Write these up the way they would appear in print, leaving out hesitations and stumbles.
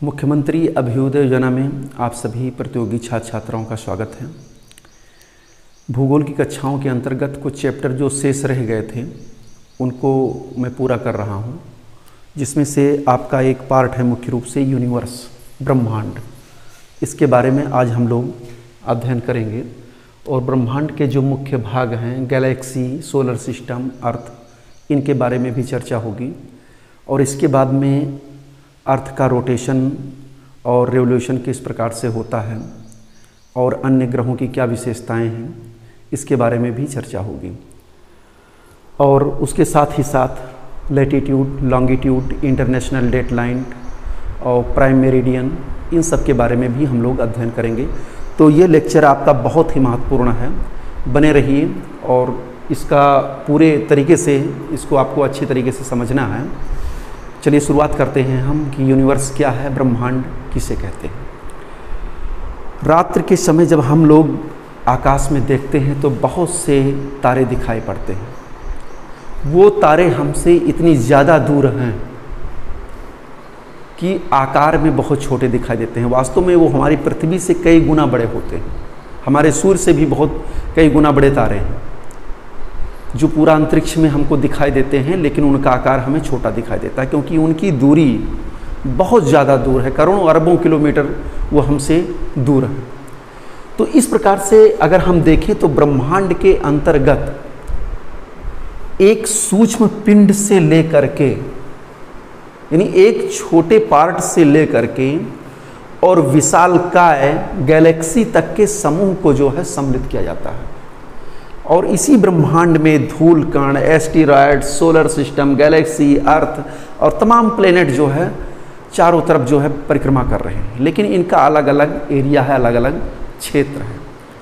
मुख्यमंत्री अभ्युदय योजना में आप सभी प्रतियोगी छात्र छात्राओं का स्वागत है। भूगोल की कक्षाओं के अंतर्गत कुछ चैप्टर जो शेष रह गए थे उनको मैं पूरा कर रहा हूं, जिसमें से आपका एक पार्ट है मुख्य रूप से यूनिवर्स, ब्रह्मांड। इसके बारे में आज हम लोग अध्ययन करेंगे और ब्रह्मांड के जो मुख्य भाग हैं, गैलेक्सी, सोलर सिस्टम, अर्थ, इनके बारे में भी चर्चा होगी। और इसके बाद में अर्थ का रोटेशन और रेवोल्यूशन किस प्रकार से होता है और अन्य ग्रहों की क्या विशेषताएं हैं, इसके बारे में भी चर्चा होगी। और उसके साथ ही साथ लैटिट्यूड, लॉन्गिट्यूड, इंटरनेशनल डेटलाइन और प्राइम मेरिडियन, इन सब के बारे में भी हम लोग अध्ययन करेंगे। तो ये लेक्चर आपका बहुत ही महत्वपूर्ण है, बने रहिए और इसका पूरे तरीके से इसको आपको अच्छी तरीके से समझना है। चलिए शुरुआत करते हैं हम कि यूनिवर्स क्या है, ब्रह्मांड किसे कहते हैं। रात्रि के समय जब हम लोग आकाश में देखते हैं तो बहुत से तारे दिखाई पड़ते हैं। वो तारे हमसे इतनी ज़्यादा दूर हैं कि आकार में बहुत छोटे दिखाई देते हैं। वास्तव में वो हमारी पृथ्वी से कई गुना बड़े होते हैं। हमारे सूर्य से भी बहुत कई गुना बड़े तारे हैं जो पूरा अंतरिक्ष में हमको दिखाई देते हैं, लेकिन उनका आकार हमें छोटा दिखाई देता है क्योंकि उनकी दूरी बहुत ज़्यादा दूर है। करोड़ों अरबों किलोमीटर वो हमसे दूर है। तो इस प्रकार से अगर हम देखें तो ब्रह्मांड के अंतर्गत एक सूक्ष्म पिंड से लेकर के, यानी एक छोटे पार्ट से लेकर के और विशालकाय गैलेक्सी तक के समूह को जो है सम्मिलित किया जाता है। और इसी ब्रह्मांड में धूल कण, एस्टेरॉयड, सोलर सिस्टम, गैलेक्सी, अर्थ और तमाम प्लेनेट जो है चारों तरफ जो है परिक्रमा कर रहे हैं, लेकिन इनका अलग अलग एरिया है, अलग अलग क्षेत्र है।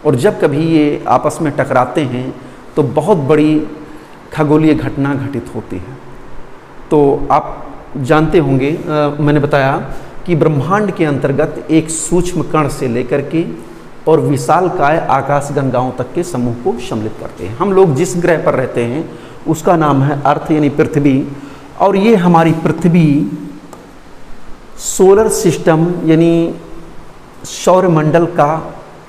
और जब कभी ये आपस में टकराते हैं तो बहुत बड़ी खगोलीय घटना घटित होती है। तो आप जानते होंगे, मैंने बताया कि ब्रह्मांड के अंतर्गत एक सूक्ष्म कण से लेकर के और विशालकाय आकाशगंगाओं तक के समूह को सम्मिलित करते हैं। हम लोग जिस ग्रह पर रहते हैं उसका नाम है अर्थ, यानी पृथ्वी। और ये हमारी पृथ्वी सोलर सिस्टम यानी सौरमंडल का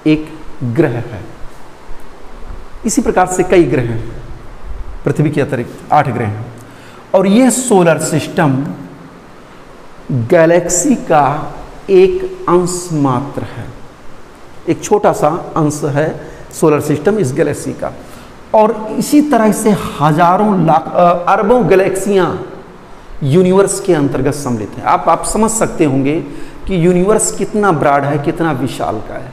एक ग्रह है। इसी प्रकार से कई ग्रह हैं, पृथ्वी के अतिरिक्त 8 ग्रह हैं। और यह सोलर सिस्टम गैलेक्सी का एक अंश मात्र है, एक छोटा सा अंश है सोलर सिस्टम इस गैलेक्सी का। और इसी तरह से हजारों लाख अरबों गैलेक्सियां यूनिवर्स के अंतर्गत सम्मिलित हैं। आप समझ सकते होंगे कि यूनिवर्स कितना ब्रॉड है, कितना विशाल का है।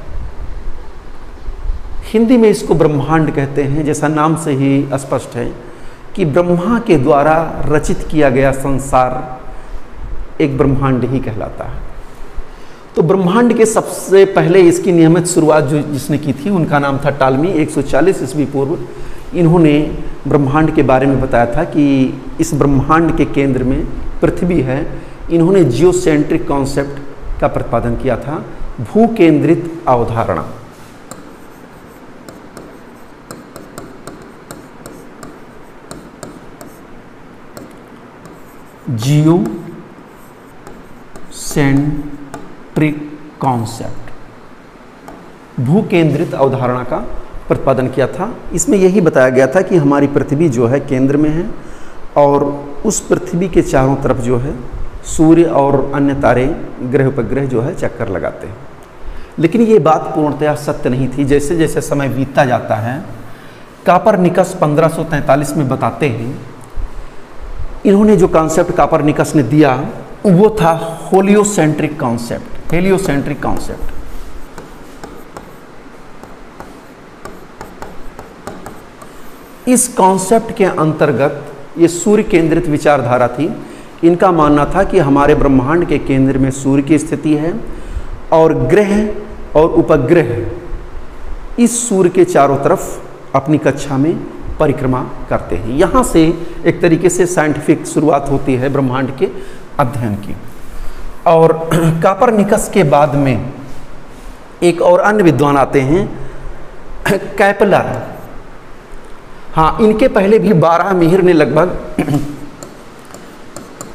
हिंदी में इसको ब्रह्मांड कहते हैं, जैसा नाम से ही स्पष्ट है कि ब्रह्मा के द्वारा रचित किया गया संसार एक ब्रह्मांड ही कहलाता है। तो ब्रह्मांड के सबसे पहले इसकी नियमित शुरुआत जो जिसने की थी उनका नाम था टालमी। 140 ईस्वी पूर्व इन्होंने ब्रह्मांड के बारे में बताया था कि इस ब्रह्मांड के केंद्र में पृथ्वी है। इन्होंने जियोसेंट्रिक कॉन्सेप्ट का प्रतिपादन किया था, भू केंद्रित अवधारणा। जियो कॉन्सेप्ट, भू केंद्रित अवधारणा का प्रतिपादन किया था। इसमें यही बताया गया था कि हमारी पृथ्वी जो है केंद्र में है और उस पृथ्वी के चारों तरफ जो है सूर्य और अन्य तारे, ग्रह उपग्रह जो है चक्कर लगाते हैं। लेकिन ये बात पूर्णतया सत्य नहीं थी। जैसे जैसे समय बीतता जाता है, कापरनिकस 1543 में बताते हैं, इन्होंने जो कॉन्सेप्ट कापरनिकस ने दिया वो था हेलियोसेंट्रिक कॉन्सेप्ट। हेलियोसेंट्रिक कॉन्सेप्ट इस कॉन्सेप्ट के अंतर्गत ये सूर्य केंद्रित विचारधारा थी। इनका मानना था कि हमारे ब्रह्मांड के केंद्र में सूर्य की स्थिति है और ग्रह और उपग्रह इस सूर्य के चारों तरफ अपनी कक्षा में परिक्रमा करते हैं। यहाँ से एक तरीके से साइंटिफिक शुरुआत होती है ब्रह्मांड के अध्ययन की। और कापरनिकस के बाद में एक और अन्य विद्वान आते हैं, कैपलर। हाँ, इनके पहले भी 12 मिहिर ने लगभग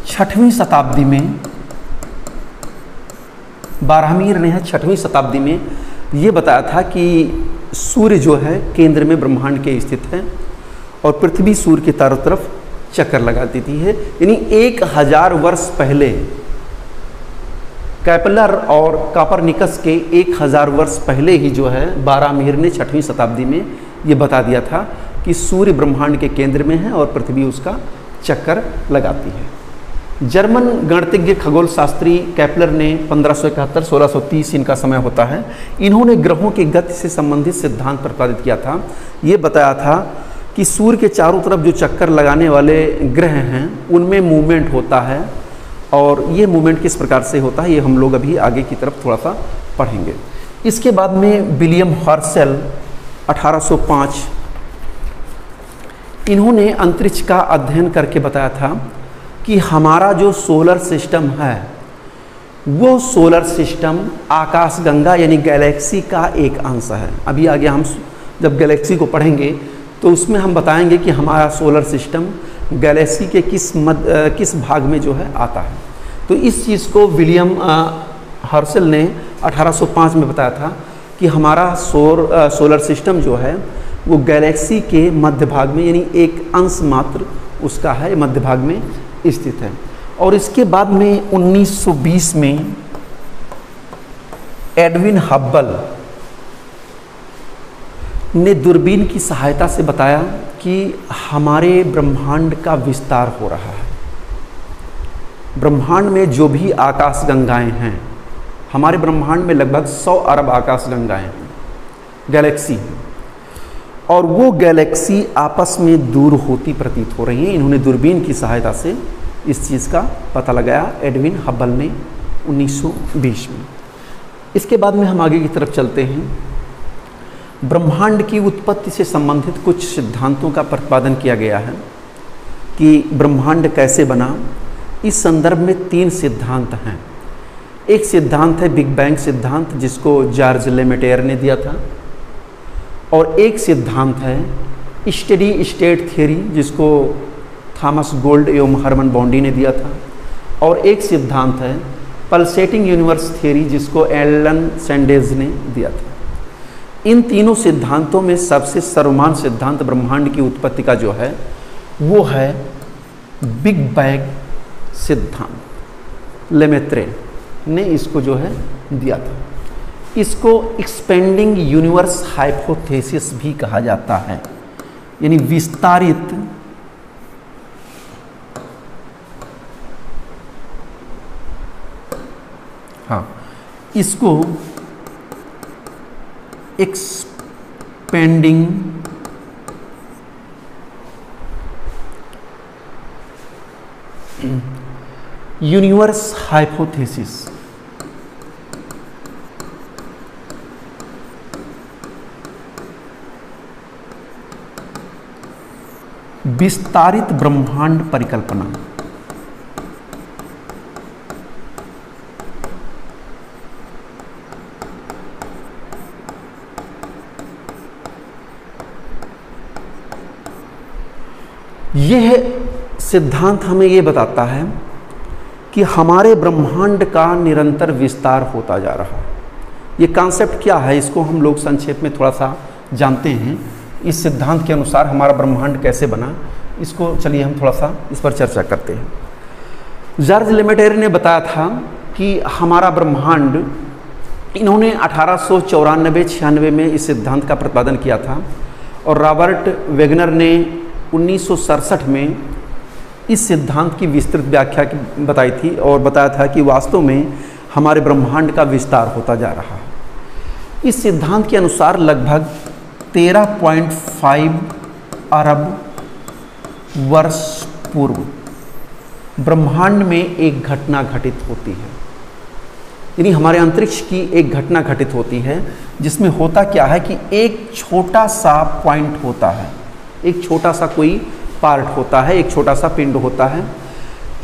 6वीं शताब्दी में बारहमीर ने 6वीं शताब्दी में ये बताया था कि सूर्य जो है केंद्र में ब्रह्मांड के स्थित है और पृथ्वी सूर्य के चारों तरफ चक्कर लगा देती है। यानी 1000 वर्ष पहले कैपलर और कापरनिकस के 1000 वर्ष पहले ही जो है बारहमीर ने 6वीं शताब्दी में ये बता दिया था कि सूर्य ब्रह्मांड के केंद्र में है और पृथ्वी उसका चक्कर लगाती है। जर्मन गणितज्ञ खगोल शास्त्री कैपलर ने 1571-1630 इनका समय होता है, इन्होंने ग्रहों की गति से संबंधित सिद्धांत प्रतिपादित किया था। ये बताया था कि सूर्य के चारों तरफ जो चक्कर लगाने वाले ग्रह हैं उनमें मूवमेंट होता है और ये मूवमेंट किस प्रकार से होता है ये हम लोग अभी आगे की तरफ थोड़ा सा पढ़ेंगे। इसके बाद में विलियम हर्शल 1805 इन्होंने अंतरिक्ष का अध्ययन करके बताया था कि हमारा जो सोलर सिस्टम है वो सोलर सिस्टम आकाशगंगा यानी गैलेक्सी का एक अंश है। अभी आगे हम जब गैलेक्सी को पढ़ेंगे तो उसमें हम बताएंगे कि हमारा सोलर सिस्टम गैलेक्सी के किस भाग में जो है आता है। तो इस चीज़ को विलियम हर्शल ने 1805 में बताया था कि हमारा सोलर सिस्टम जो है वो गैलेक्सी के मध्य भाग में यानी एक अंश मात्र उसका है, मध्य भाग में स्थित है। और इसके बाद में 1920 में एडविन हब्बल ने दूरबीन की सहायता से बताया कि हमारे ब्रह्मांड का विस्तार हो रहा है। ब्रह्मांड में जो भी आकाशगंगाएं हैं, हमारे ब्रह्मांड में लगभग 100 अरब आकाशगंगाएं हैं, गैलेक्सी हैं, और वो गैलेक्सी आपस में दूर होती प्रतीत हो रही हैं। इन्होंने दूरबीन की सहायता से इस चीज़ का पता लगाया, एडविन हब्बल ने 1920 में। इसके बाद में हम आगे की तरफ चलते हैं। ब्रह्मांड की उत्पत्ति से संबंधित कुछ सिद्धांतों का प्रतिपादन किया गया है कि ब्रह्मांड कैसे बना। इस संदर्भ में 3 सिद्धांत हैं। एक सिद्धांत है बिग बैंग सिद्धांत जिसको जॉर्ज लेमेटेयर ने दिया था, और एक सिद्धांत है स्टेडी स्टेट थ्योरी जिसको थॉमस गोल्ड एवं हरमन बॉन्डी ने दिया था, और एक सिद्धांत है पल्सेटिंग यूनिवर्स थ्योरी जिसको एलन सैंडेज ने दिया था। इन तीनों सिद्धांतों में सबसे सर्वमान्य सिद्धांत ब्रह्मांड की उत्पत्ति का जो है वो है बिग बैंग सिद्धांत। लेमेत्रे ने इसको जो है दिया था। इसको एक्सपेंडिंग यूनिवर्स हाइपोथेसिस भी कहा जाता है, यानी विस्तारित इसको एक्सपेंडिंग यूनिवर्स हाइपोथेसिस विस्तारित ब्रह्मांड परिकल्पना। यह सिद्धांत हमें यह बताता है कि हमारे ब्रह्मांड का निरंतर विस्तार होता जा रहा है। ये कॉन्सेप्ट क्या है इसको हम लोग संक्षेप में थोड़ा सा जानते हैं। इस सिद्धांत के अनुसार हमारा ब्रह्मांड कैसे बना, इसको चलिए हम थोड़ा सा इस पर चर्चा करते हैं। जॉर्ज लेमेटेयर ने बताया था कि हमारा ब्रह्मांड, इन्होंने 1894-96 में इस सिद्धांत का प्रतिपादन किया था, और रॉबर्ट वेगनर ने 1967 में इस सिद्धांत की विस्तृत व्याख्या बताई थी और बताया था कि वास्तव में हमारे ब्रह्मांड का विस्तार होता जा रहा है। इस सिद्धांत के अनुसार लगभग 13.5 अरब वर्ष पूर्व ब्रह्मांड में एक घटना घटित होती है, यानी हमारे अंतरिक्ष की एक घटना घटित होती है जिसमें होता क्या है कि एक छोटा सा पॉइंट होता है, एक छोटा सा कोई पार्ट होता है, एक छोटा सा पिंड होता है।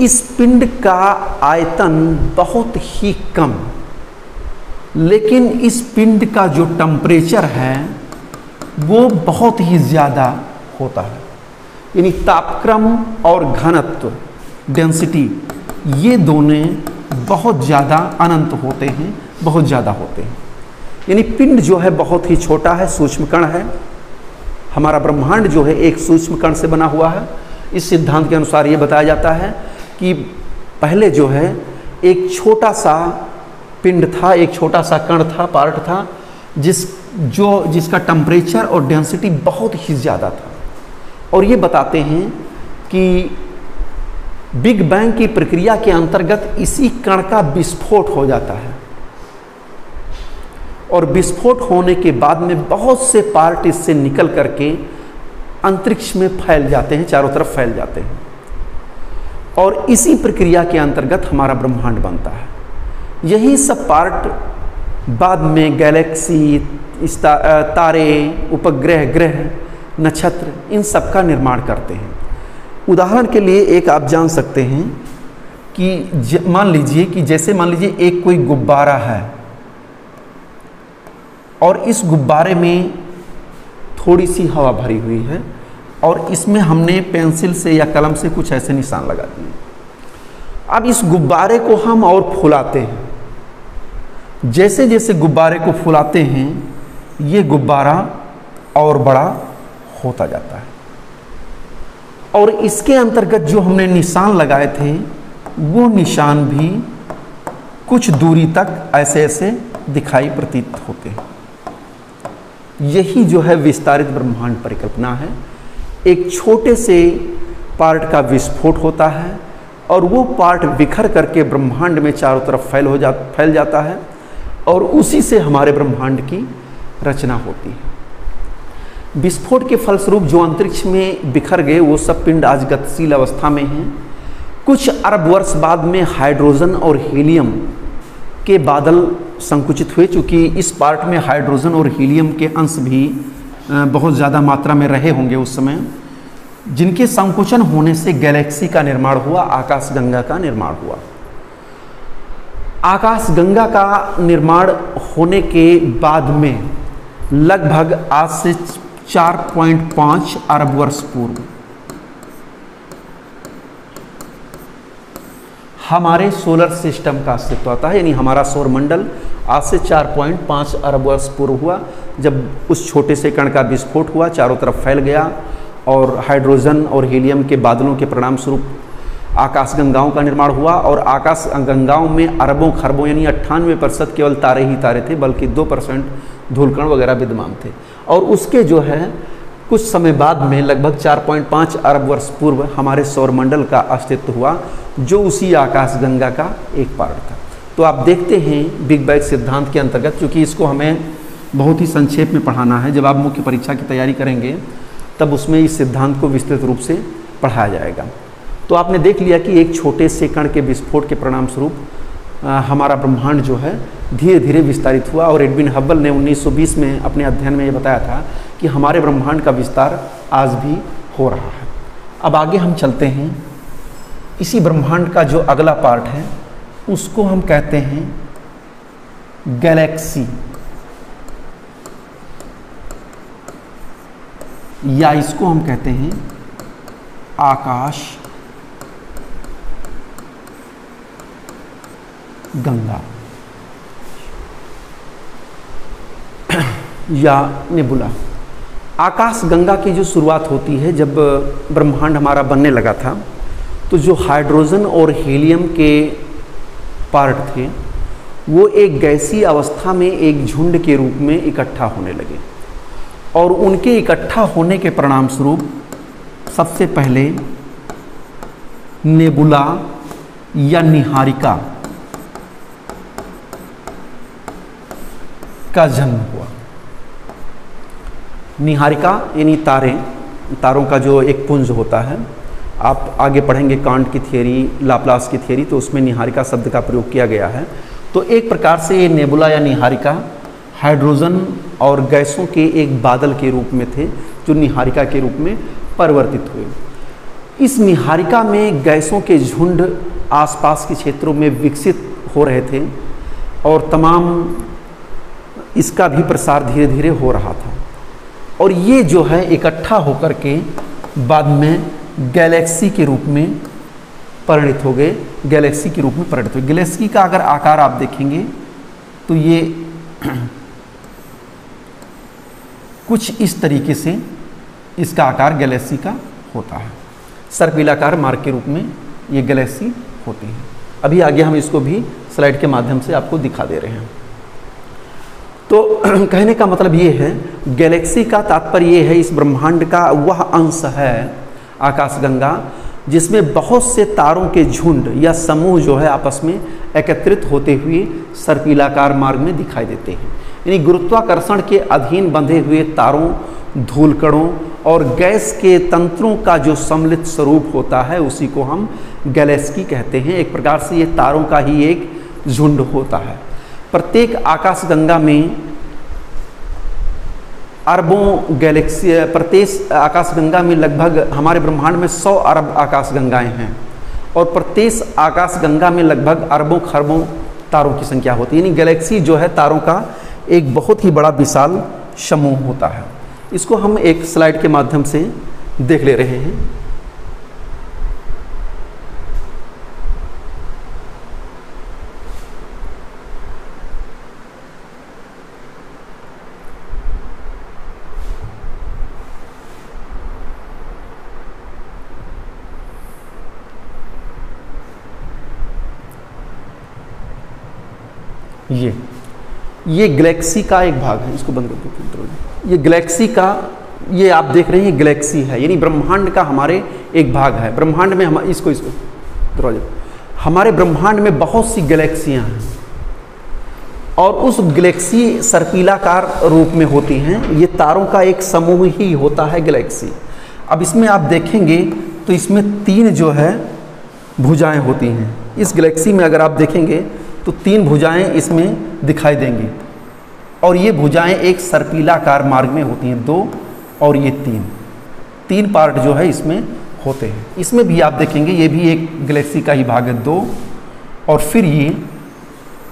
इस पिंड का आयतन बहुत ही कम, लेकिन इस पिंड का जो टेम्परेचर है वो बहुत ही ज़्यादा होता है। यानी तापक्रम और घनत्व, डेंसिटी, ये दोनों बहुत ज़्यादा अनंत होते हैं, बहुत ज़्यादा होते हैं। यानी पिंड जो है बहुत ही छोटा है, सूक्ष्म कण है। हमारा ब्रह्मांड जो है एक सूक्ष्म कण से बना हुआ है। इस सिद्धांत के अनुसार ये बताया जाता है कि पहले जो है एक छोटा सा पिंड था, एक छोटा सा कण था, पार्ट था, जिसका टेम्परेचर और डेंसिटी बहुत ही ज़्यादा था। और ये बताते हैं कि बिग बैंग की प्रक्रिया के अंतर्गत इसी कण का विस्फोट हो जाता है और विस्फोट होने के बाद में बहुत से पार्ट इससे निकल करके अंतरिक्ष में फैल जाते हैं, चारों तरफ फैल जाते हैं। और इसी प्रक्रिया के अंतर्गत हमारा ब्रह्मांड बनता है। यही सब पार्ट बाद में गैलेक्सी, तारे, उपग्रह, ग्रह, नक्षत्र, इन सब का निर्माण करते हैं। उदाहरण के लिए एक आप जान सकते हैं कि मान लीजिए एक कोई गुब्बारा है और इस गुब्बारे में थोड़ी सी हवा भरी हुई है और इसमें हमने पेंसिल से या कलम से कुछ ऐसे निशान लगा दिए। अब इस गुब्बारे को हम और फुलाते हैं। जैसे जैसे गुब्बारे को फुलाते हैं ये गुब्बारा और बड़ा होता जाता है और इसके अंतर्गत जो हमने निशान लगाए थे वो निशान भी कुछ दूरी तक ऐसे ऐसे दिखाई प्रतीत होते हैं। यही जो है विस्तारित ब्रह्मांड परिकल्पना है। एक छोटे से पार्ट का विस्फोट होता है और वो पार्ट बिखर करके ब्रह्मांड में चारों तरफ फैल जाता है और उसी से हमारे ब्रह्मांड की रचना होती है। विस्फोट के फलस्वरूप जो अंतरिक्ष में बिखर गए वो सब पिंड आज गतिशील अवस्था में हैं। कुछ अरब वर्ष बाद में हाइड्रोजन और हीलियम के बादल संकुचित हुए, चूँकि इस पार्ट में हाइड्रोजन और हीलियम के अंश भी बहुत ज़्यादा मात्रा में रहे होंगे उस समय, जिनके संकुचन होने से गैलेक्सी का निर्माण हुआ, आकाशगंगा का निर्माण हुआ। आकाशगंगा का निर्माण होने के बाद में लगभग आज से 4.5 अरब वर्ष पूर्व हमारे सोलर सिस्टम का अस्तित्व आता है। यानी हमारा सौर मंडल आज से 4.5 अरब वर्ष पूर्व हुआ, जब उस छोटे से कण का विस्फोट हुआ, चारों तरफ फैल गया और हाइड्रोजन और हीलियम के बादलों के परिणाम स्वरूप आकाशगंगाओं का निर्माण हुआ। और आकाशगंगाओं में अरबों खरबों यानी 98% केवल तारे ही तारे थे, बल्कि 2% धूलकण वगैरह विद्यमान थे। और उसके जो है कुछ समय बाद में लगभग 4.5 अरब वर्ष पूर्व हमारे सौरमंडल का अस्तित्व हुआ, जो उसी आकाशगंगा का एक पार्ट था। तो आप देखते हैं बिग बैंग सिद्धांत के अंतर्गत, क्योंकि इसको हमें बहुत ही संक्षेप में पढ़ाना है, जब आप मुख्य परीक्षा की तैयारी करेंगे तब उसमें इस सिद्धांत को विस्तृत रूप से पढ़ाया जाएगा। तो आपने देख लिया कि एक छोटे से कण के विस्फोट के परिणाम स्वरूप हमारा ब्रह्मांड जो है धीरे धीरे विस्तारित हुआ। और एडविन हब्बल ने 1920 में अपने अध्ययन में ये बताया था कि हमारे ब्रह्मांड का विस्तार आज भी हो रहा है। अब आगे हम चलते हैं। इसी ब्रह्मांड का जो अगला पार्ट है उसको हम कहते हैं गैलेक्सी, या इसको हम कहते हैं आकाश गंगा या नेबुला। आकाश गंगा की जो शुरुआत होती है, जब ब्रह्मांड हमारा बनने लगा था तो जो हाइड्रोजन और हीलियम के पार्ट थे वो एक गैसीय अवस्था में एक झुंड के रूप में इकट्ठा होने लगे। और उनके इकट्ठा होने के परिणाम स्वरूप सबसे पहले नेबुला या निहारिका का जन्म हुआ। निहारिका यानी तारों का जो एक पुंज होता है। आप आगे पढ़ेंगे कांट की थियरी, लाप्लास की थियरी, तो उसमें निहारिका शब्द का प्रयोग किया गया है। तो एक प्रकार से ये नेबुला या निहारिका हाइड्रोजन और गैसों के एक बादल के रूप में थे, जो निहारिका के रूप में परिवर्तित हुए। इस निहारिका में गैसों के झुंड आसपास के क्षेत्रों में विकसित हो रहे थे और तमाम इसका भी प्रसार धीरे धीरे हो रहा था। और ये जो है इकट्ठा होकर के बाद में गैलेक्सी के रूप में परिणित हो गए, गैलेक्सी के रूप में परिणित हो गए। गैलेक्सी का अगर आकार आप देखेंगे तो ये कुछ इस तरीके से इसका आकार गैलेक्सी का होता है। सर्पिलाकार मार्ग के रूप में ये गैलेक्सी होती है। अभी आगे हम इसको भी स्लाइड के माध्यम से आपको दिखा दे रहे हैं। तो कहने का मतलब ये है, गैलेक्सी का तात्पर्य ये है, इस ब्रह्मांड का वह अंश है आकाशगंगा जिसमें बहुत से तारों के झुंड या समूह जो है आपस में एकत्रित होते हुए सर्पिलाकार मार्ग में दिखाई देते हैं। यानी गुरुत्वाकर्षण के अधीन बंधे हुए तारों, धूलकणों और गैस के तंत्रों का जो सम्मिलित स्वरूप होता है उसी को हम गैलेक्सी कहते हैं। एक प्रकार से ये तारों का ही एक झुंड होता है। प्रत्येक आकाशगंगा में अरबों गैलेक्सी, प्रत्येक आकाशगंगा में लगभग हमारे ब्रह्मांड में 100 अरब आकाशगंगाएं हैं और प्रत्येक आकाशगंगा में लगभग अरबों खरबों तारों की संख्या होती है। यानी गैलेक्सी जो है तारों का एक बहुत ही बड़ा विशाल समूह होता है। इसको हम एक स्लाइड के माध्यम से देख ले रहे हैं। ये गैलेक्सी का एक भाग है। इसको बंद कर दो। ये गैलेक्सी का, ये आप देख रहे हैं गैलेक्सी है, यानी ब्रह्मांड का हमारे एक भाग है। ब्रह्मांड में हम इसको दरवाजा, हमारे ब्रह्मांड में बहुत सी गैलेक्सियां हैं और उस गैलेक्सी सर्पिलाकार रूप में होती हैं। ये तारों का एक समूह ही होता है गैलेक्सी। अब इसमें आप देखेंगे तो इसमें 3 जो है भुजाएं होती हैं। इस गैलेक्सी में अगर आप देखेंगे तो 3 भुजाएं इसमें दिखाई देंगी और ये भुजाएं एक सर्पिलाकार मार्ग में होती हैं। 2 और ये 3 पार्ट जो है इसमें होते हैं। इसमें भी आप देखेंगे ये भी एक गैलेक्सी का ही भाग है। 2 और फिर ये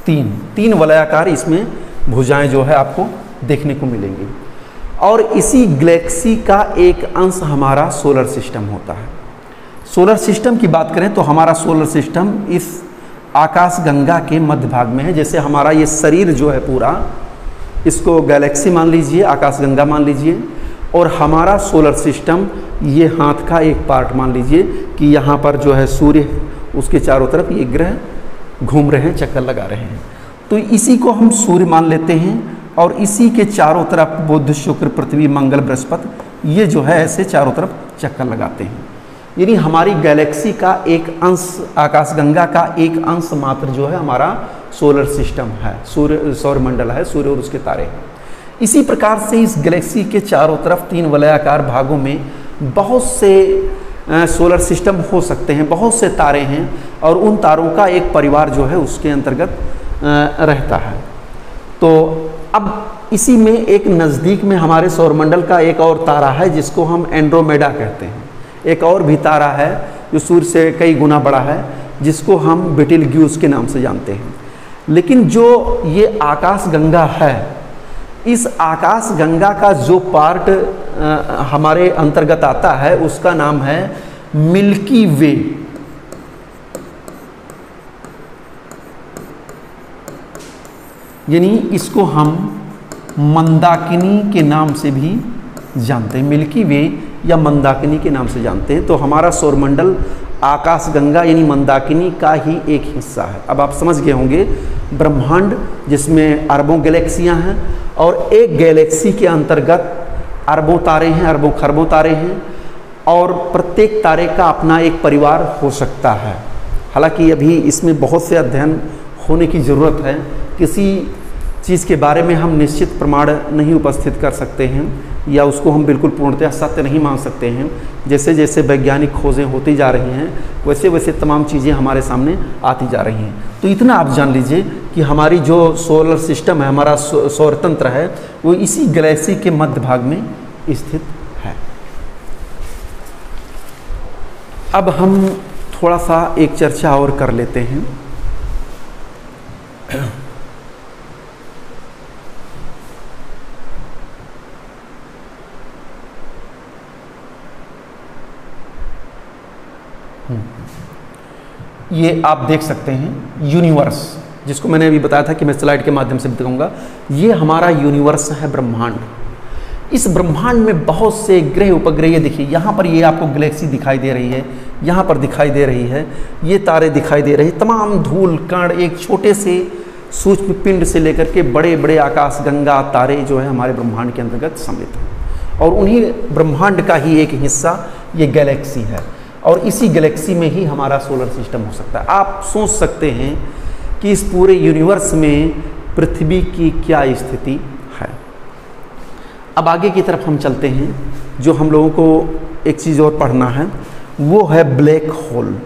3 वलयाकार इसमें भुजाएं जो है आपको देखने को मिलेंगी। और इसी गैलेक्सी का एक अंश हमारा सोलर सिस्टम होता है। सोलर सिस्टम की बात करें तो हमारा सोलर सिस्टम इस आकाशगंगा के मध्य भाग में है। जैसे हमारा ये शरीर जो है पूरा, इसको गैलेक्सी मान लीजिए, आकाशगंगा मान लीजिए, और हमारा सोलर सिस्टम ये हाथ का एक पार्ट मान लीजिए कि यहाँ पर जो है सूर्य, उसके चारों तरफ ये ग्रह घूम रहे हैं, चक्कर लगा रहे हैं। तो इसी को हम सूर्य मान लेते हैं और इसी के चारों तरफ बुध, शुक्र, पृथ्वी, मंगल, बृहस्पति, ये जो है ऐसे चारों तरफ चक्कर लगाते हैं। यानी हमारी गैलेक्सी का एक अंश, आकाशगंगा का एक अंश मात्र जो है हमारा सोलर सिस्टम है, सौरमंडल है, सूर्य और उसके तारे हैं। इसी प्रकार से इस गैलेक्सी के चारों तरफ 3 वलयाकार भागों में बहुत से सोलर सिस्टम हो सकते हैं, बहुत से तारे हैं और उन तारों का एक परिवार जो है उसके अंतर्गत रहता है। तो अब इसी में एक नज़दीक में हमारे सौरमंडल का एक और तारा है जिसको हम एंड्रोमेडा कहते हैं। एक और भी तारा है जो सूर्य से कई गुना बड़ा है, जिसको हम बेटेलग्यूस के नाम से जानते हैं। लेकिन जो ये आकाशगंगा है, इस आकाशगंगा का जो पार्ट हमारे अंतर्गत आता है उसका नाम है मिल्की वे। यानी इसको हम मंदाकिनी के नाम से भी जानते हैं, मिल्की वे या मंदाकिनी के नाम से जानते हैं। तो हमारा सौरमंडल आकाशगंगा यानी मंदाकिनी का ही एक हिस्सा है। अब आप समझ गए होंगे, ब्रह्मांड जिसमें अरबों गैलेक्सियां हैं और एक गैलेक्सी के अंतर्गत अरबों तारे हैं, अरबों खरबों तारे हैं और प्रत्येक तारे का अपना एक परिवार हो सकता है। हालांकि अभी इसमें बहुत से अध्ययन होने की ज़रूरत है। किसी चीज़ के बारे में हम निश्चित प्रमाण नहीं उपस्थित कर सकते हैं या उसको हम बिल्कुल पूर्णतः सत्य नहीं मान सकते हैं। जैसे जैसे वैज्ञानिक खोजें होती जा रही हैं वैसे वैसे तमाम चीज़ें हमारे सामने आती जा रही हैं। तो इतना आप जान लीजिए कि हमारी जो सोलर सिस्टम है, हमारा सौर तंत्र है, वो इसी गैलेक्सी के मध्य भाग में स्थित है। अब हम थोड़ा सा एक चर्चा और कर लेते हैं। ये आप देख सकते हैं यूनिवर्स, जिसको मैंने अभी बताया था कि मैं स्लाइड के माध्यम से बताऊंगा। ये हमारा यूनिवर्स है, ब्रह्मांड। इस ब्रह्मांड में बहुत से ग्रह उपग्रह, ये देखिए यहाँ पर ये आपको गैलेक्सी दिखाई दे रही है, यहाँ पर दिखाई दे रही है, ये तारे दिखाई दे रहे हैं, तमाम धूल कण, एक छोटे से सूक्ष्म पिंड से लेकर के बड़े बड़े आकाश गंगा तारे जो है हमारे ब्रह्मांड के अंतर्गत सम्मिलित हैं। और उन्हीं ब्रह्मांड का ही एक हिस्सा ये गैलेक्सी है, और इसी गैलेक्सी में ही हमारा सोलर सिस्टम हो सकता है। आप सोच सकते हैं कि इस पूरे यूनिवर्स में पृथ्वी की क्या स्थिति है। अब आगे की तरफ हम चलते हैं। जो हम लोगों को एक चीज़ और पढ़ना है वो है ब्लैक होल।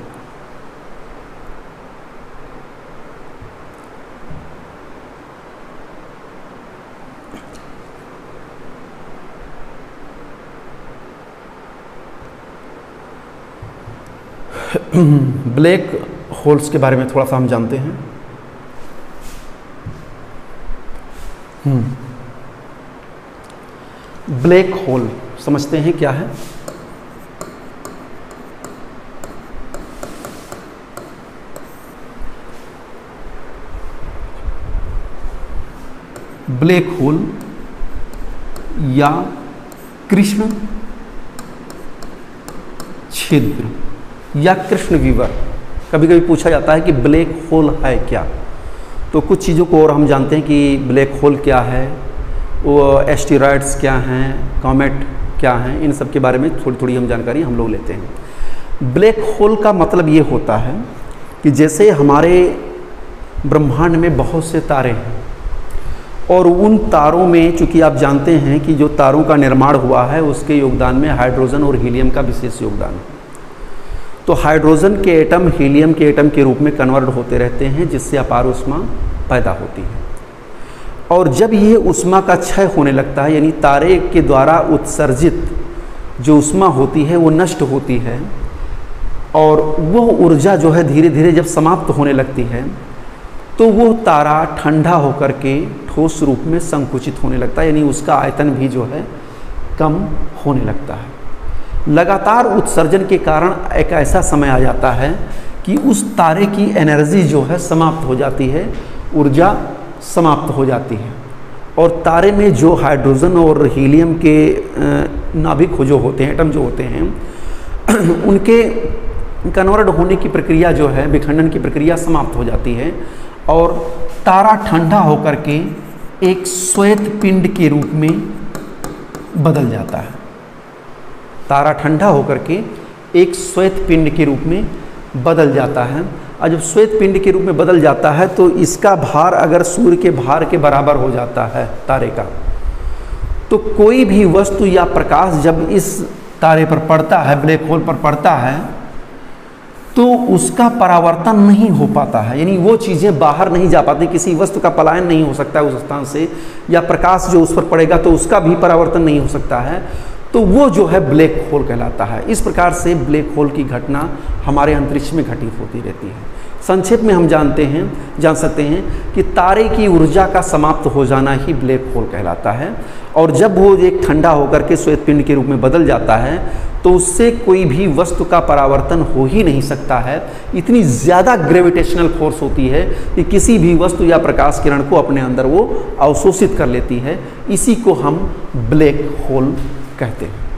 ब्लैक होल्स के बारे में थोड़ा सा हम जानते हैं। ब्लैक होल समझते हैं क्या है? ब्लैक होल या कृष्ण छिद्र या कृष्ण विवर, कभी कभी पूछा जाता है कि ब्लैक होल है क्या। तो कुछ चीज़ों को और हम जानते हैं कि ब्लैक होल क्या है, वो एस्टेरॉयड्स क्या हैं, कॉमेट क्या हैं, इन सब के बारे में थोड़ी थोड़ी हम जानकारी हम लोग लेते हैं। ब्लैक होल का मतलब ये होता है कि जैसे हमारे ब्रह्मांड में बहुत से तारे हैं और उन तारों में चूँकि आप जानते हैं कि जो तारों का निर्माण हुआ है उसके योगदान में हाइड्रोजन और हीलियम का विशेष योगदान है। तो हाइड्रोजन के एटम हीलियम के एटम के रूप में कन्वर्ट होते रहते हैं, जिससे अपार ऊष्मा पैदा होती है। और जब ये ऊष्मा का क्षय होने लगता है, यानी तारे के द्वारा उत्सर्जित जो ऊष्मा होती है वो नष्ट होती है, और वो ऊर्जा जो है धीरे धीरे जब समाप्त होने लगती है तो वो तारा ठंडा होकर के ठोस रूप में संकुचित होने लगता है, यानी उसका आयतन भी जो है कम होने लगता है। लगातार उत्सर्जन के कारण एक ऐसा समय आ जाता है कि उस तारे की एनर्जी जो है समाप्त हो जाती है, ऊर्जा समाप्त हो जाती है, और तारे में जो हाइड्रोजन और हीलियम के नाभिक जो होते हैं, एटम जो होते हैं, उनके कन्वर्ट होने की प्रक्रिया जो है, विखंडन की प्रक्रिया समाप्त हो जाती है, और तारा ठंडा होकर के एक श्वेत पिंड के रूप में बदल जाता है। तारा ठंडा होकर के एक श्वेत पिंड के रूप में बदल जाता है, और जब श्वेत पिंड के रूप में बदल जाता है तो इसका भार अगर सूर्य के भार के बराबर हो जाता है तारे का, तो कोई भी वस्तु या प्रकाश जब इस तारे पर पड़ता है, ब्लैक होल पर पड़ता है, तो उसका परावर्तन नहीं हो पाता है, यानी वो चीज़ें बाहर नहीं जा पाती, किसी वस्तु का पलायन नहीं हो सकता है उस स्थान से, या प्रकाश जो उस पर पड़ेगा तो उसका भी परावर्तन नहीं हो सकता है, तो वो जो है ब्लैक होल कहलाता है। इस प्रकार से ब्लैक होल की घटना हमारे अंतरिक्ष में घटित होती रहती है। संक्षेप में हम जान सकते हैं कि तारे की ऊर्जा का समाप्त हो जाना ही ब्लैक होल कहलाता है, और जब वो एक ठंडा होकर के श्वेत पिंड के रूप में बदल जाता है तो उससे कोई भी वस्तु का परावर्तन हो ही नहीं सकता है। इतनी ज़्यादा ग्रेविटेशनल फोर्स होती है कि किसी भी वस्तु या प्रकाश किरण को अपने अंदर वो अवशोषित कर लेती है। इसी को हम ब्लैक होल कहते हैं।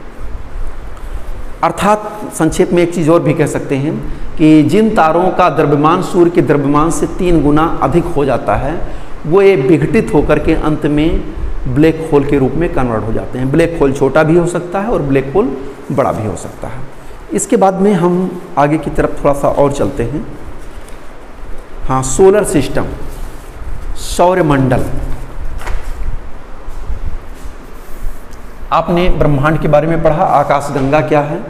अर्थात संक्षेप में एक चीज़ और भी कह सकते हैं कि जिन तारों का द्रव्यमान सूर्य के द्रव्यमान से 3 गुना अधिक हो जाता है, वो ये विघटित होकर के अंत में ब्लैक होल के रूप में कन्वर्ट हो जाते हैं। ब्लैक होल छोटा भी हो सकता है और ब्लैक होल बड़ा भी हो सकता है। इसके बाद में हम आगे की तरफ थोड़ा सा और चलते हैं। हाँ, सोलर सिस्टम, सौरमंडल। आपने ब्रह्मांड के बारे में पढ़ा, आकाशगंगा क्या है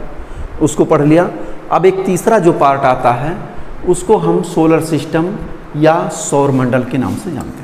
उसको पढ़ लिया। अब एक तीसरा जो पार्ट आता है उसको हम सोलर सिस्टम या सौरमंडल के नाम से जानते हैं।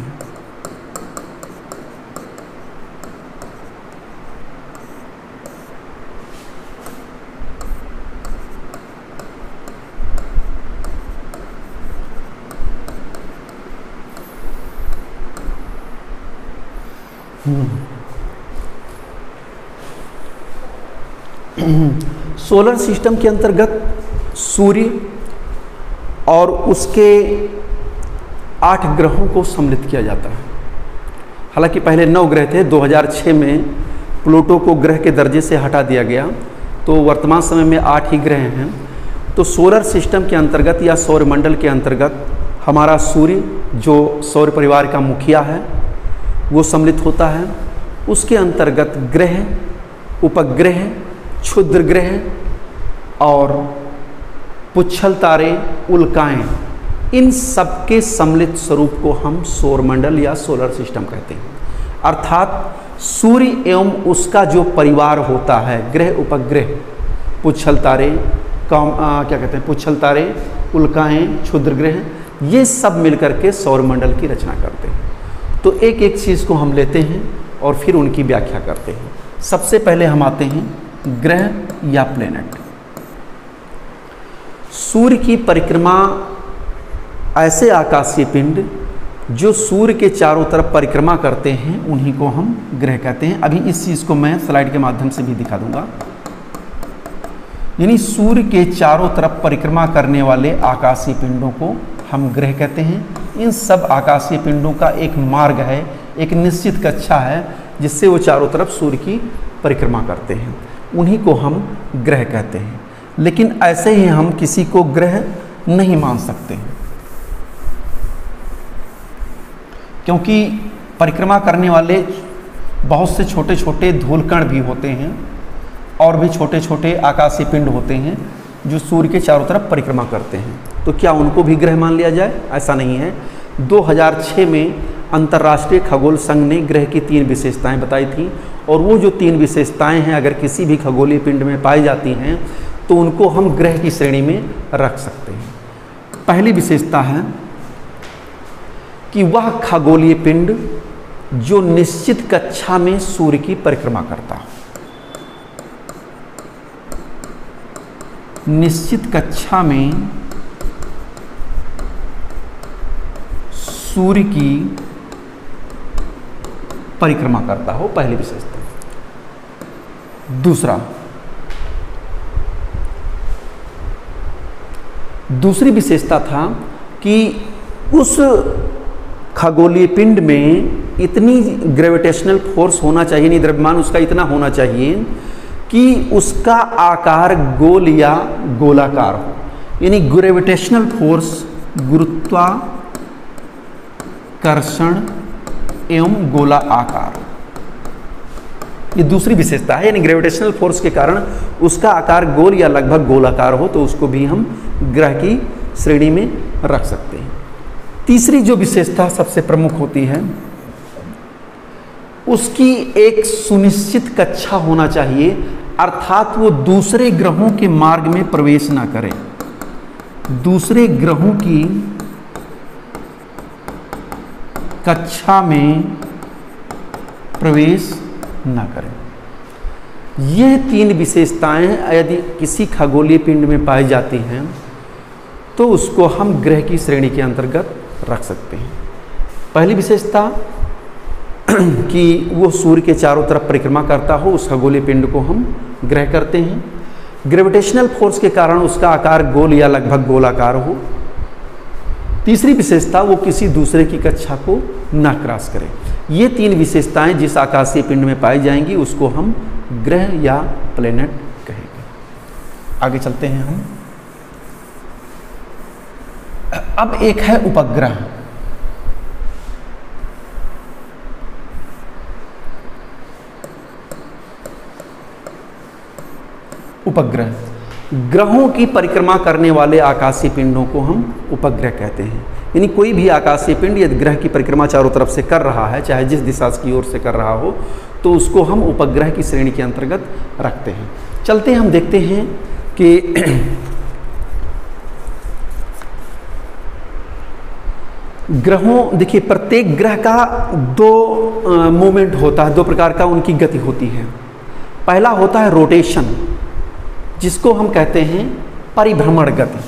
सोलर सिस्टम के अंतर्गत सूर्य और उसके 8 ग्रहों को सम्मिलित किया जाता है। हालांकि पहले 9 ग्रह थे, 2006 में प्लूटो को ग्रह के दर्जे से हटा दिया गया, तो वर्तमान समय में 8 ही ग्रह हैं। तो सोलर सिस्टम के अंतर्गत या सौरमंडल के अंतर्गत हमारा सूर्य जो सौर परिवार का मुखिया है वो सम्मिलित होता है। उसके अंतर्गत ग्रह, उपग्रह, क्षुद्र ग्रह और पुच्छल तारे, उल्काएं, इन सब के सम्मिलित स्वरूप को हम सौरमंडल या सोलर सिस्टम कहते हैं। अर्थात सूर्य एवं उसका जो परिवार होता है, ग्रह, उपग्रह, पुच्छल तारे, क्या कहते हैं, पुच्छल तारे, उल्काएं, क्षुद्र ग्रह, ये सब मिलकर के सौरमंडल की रचना करते हैं। तो एक एक चीज़ को हम लेते हैं और फिर उनकी व्याख्या करते हैं। सबसे पहले हम आते हैं ग्रह या प्लेनेट। सूर्य की परिक्रमा ऐसे आकाशीय पिंड जो सूर्य के चारों तरफ परिक्रमा करते हैं उन्हीं को हम ग्रह कहते हैं। अभी इस चीज़ को मैं स्लाइड के माध्यम से भी दिखा दूंगा। यानी सूर्य के चारों तरफ परिक्रमा करने वाले आकाशीय पिंडों को हम ग्रह कहते हैं। इन सब आकाशीय पिंडों का एक मार्ग है, एक निश्चित कक्षा है जिससे वो चारों तरफ सूर्य की परिक्रमा करते हैं, उन्हीं को हम ग्रह कहते हैं। लेकिन ऐसे ही हम किसी को ग्रह नहीं मान सकते हैं, क्योंकि परिक्रमा करने वाले बहुत से छोटे छोटे धूलकण भी होते हैं और भी छोटे छोटे आकाशीय पिंड होते हैं जो सूर्य के चारों तरफ परिक्रमा करते हैं। तो क्या उनको भी ग्रह मान लिया जाए? ऐसा नहीं है। 2006 में अंतर्राष्ट्रीय खगोल संघ ने ग्रह की 3 विशेषताएं बताई थी, और वो जो 3 विशेषताएं हैं अगर किसी भी खगोलीय पिंड में पाई जाती हैं तो उनको हम ग्रह की श्रेणी में रख सकते हैं। पहली विशेषता है कि वह खगोलीय पिंड जो निश्चित कक्षा में सूर्य की परिक्रमा करता हो। निश्चित कक्षा में सूर्य की परिक्रमा करता हो, पहली विशेषता। दूसरी विशेषता था कि उस खगोलीय पिंड में इतनी ग्रेविटेशनल फोर्स होना चाहिए, नहीं द्रव्यमान उसका इतना होना चाहिए कि उसका आकार गोल या गोलाकार हो। यानी ग्रेविटेशनल फोर्स, गुरुत्वाकर्षण एवं गोला आकार, ये दूसरी विशेषता है। यानी ग्रेविटेशनल फोर्स के कारण उसका आकार गोल या लगभग गोलाकार हो तो उसको भी हम ग्रह की श्रेणी में रख सकते हैं। तीसरी जो विशेषता सबसे प्रमुख होती है, उसकी एक सुनिश्चित कक्षा होना चाहिए, अर्थात वो दूसरे ग्रहों के मार्ग में प्रवेश ना करे, दूसरे ग्रहों की कक्षा में प्रवेश ना करें। ये 3 विशेषताएं यदि किसी खगोलीय पिंड में पाई जाती हैं तो उसको हम ग्रह की श्रेणी के अंतर्गत रख सकते हैं। पहली विशेषता कि वो सूर्य के चारों तरफ परिक्रमा करता हो, उस खगोलीय पिंड को हम ग्रह करते हैं। ग्रेविटेशनल फोर्स के कारण उसका आकार गोल या लगभग गोलाकार हो। तीसरी विशेषता, वो किसी दूसरे की कक्षा को ना क्रॉस करे। ये 3 विशेषताएं जिस आकाशीय पिंड में पाई जाएंगी उसको हम ग्रह या प्लेनेट कहेंगे। आगे चलते हैं हम। अब एक है उपग्रह। उपग्रह ग्रहों की परिक्रमा करने वाले आकाशीय पिंडों को हम उपग्रह कहते हैं। यानी कोई भी आकाशीय पिंड यदि ग्रह की परिक्रमा चारों तरफ से कर रहा है, चाहे जिस दिशा की ओर से कर रहा हो, तो उसको हम उपग्रह की श्रेणी के अंतर्गत रखते हैं। चलते हैं, हम देखते हैं कि ग्रहों, देखिए प्रत्येक ग्रह का 2 मूवमेंट होता है, 2 प्रकार का उनकी गति होती है। पहला होता है रोटेशन, जिसको हम कहते हैं परिभ्रमण गति।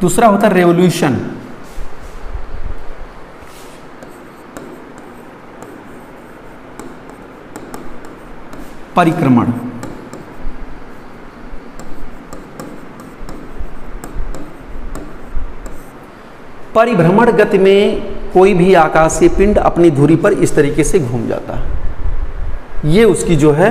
दूसरा होता है रेवोल्यूशन। परिक्रमण। परिभ्रमण गति में कोई भी आकाशीय पिंड अपनी धुरी पर इस तरीके से घूम जाता है। ये उसकी जो है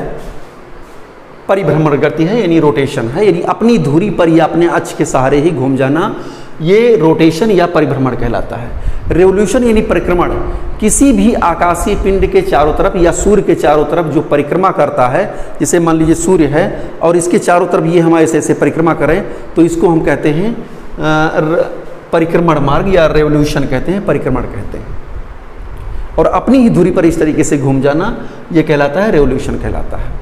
परिभ्रमण गति है, यानी रोटेशन है, यानी अपनी धुरी पर या अपने अक्ष के सहारे ही घूम जाना, ये रोटेशन या परिभ्रमण कहलाता है। रेवोल्यूशन यानी परिक्रमण, किसी भी आकाशीय पिंड के चारों तरफ या सूर्य के चारों तरफ जो परिक्रमा करता है, जैसे मान लीजिए सूर्य है और इसके चारों तरफ ये हम ऐसे ऐसे परिक्रमा करें, तो इसको हम कहते हैं परिक्रमण मार्ग या रेवोल्यूशन कहते हैं, परिक्रमण कहते हैं। और अपनी ही धुरी पर इस तरीके से घूम जाना ये कहलाता है, रेवोल्यूशन कहलाता है।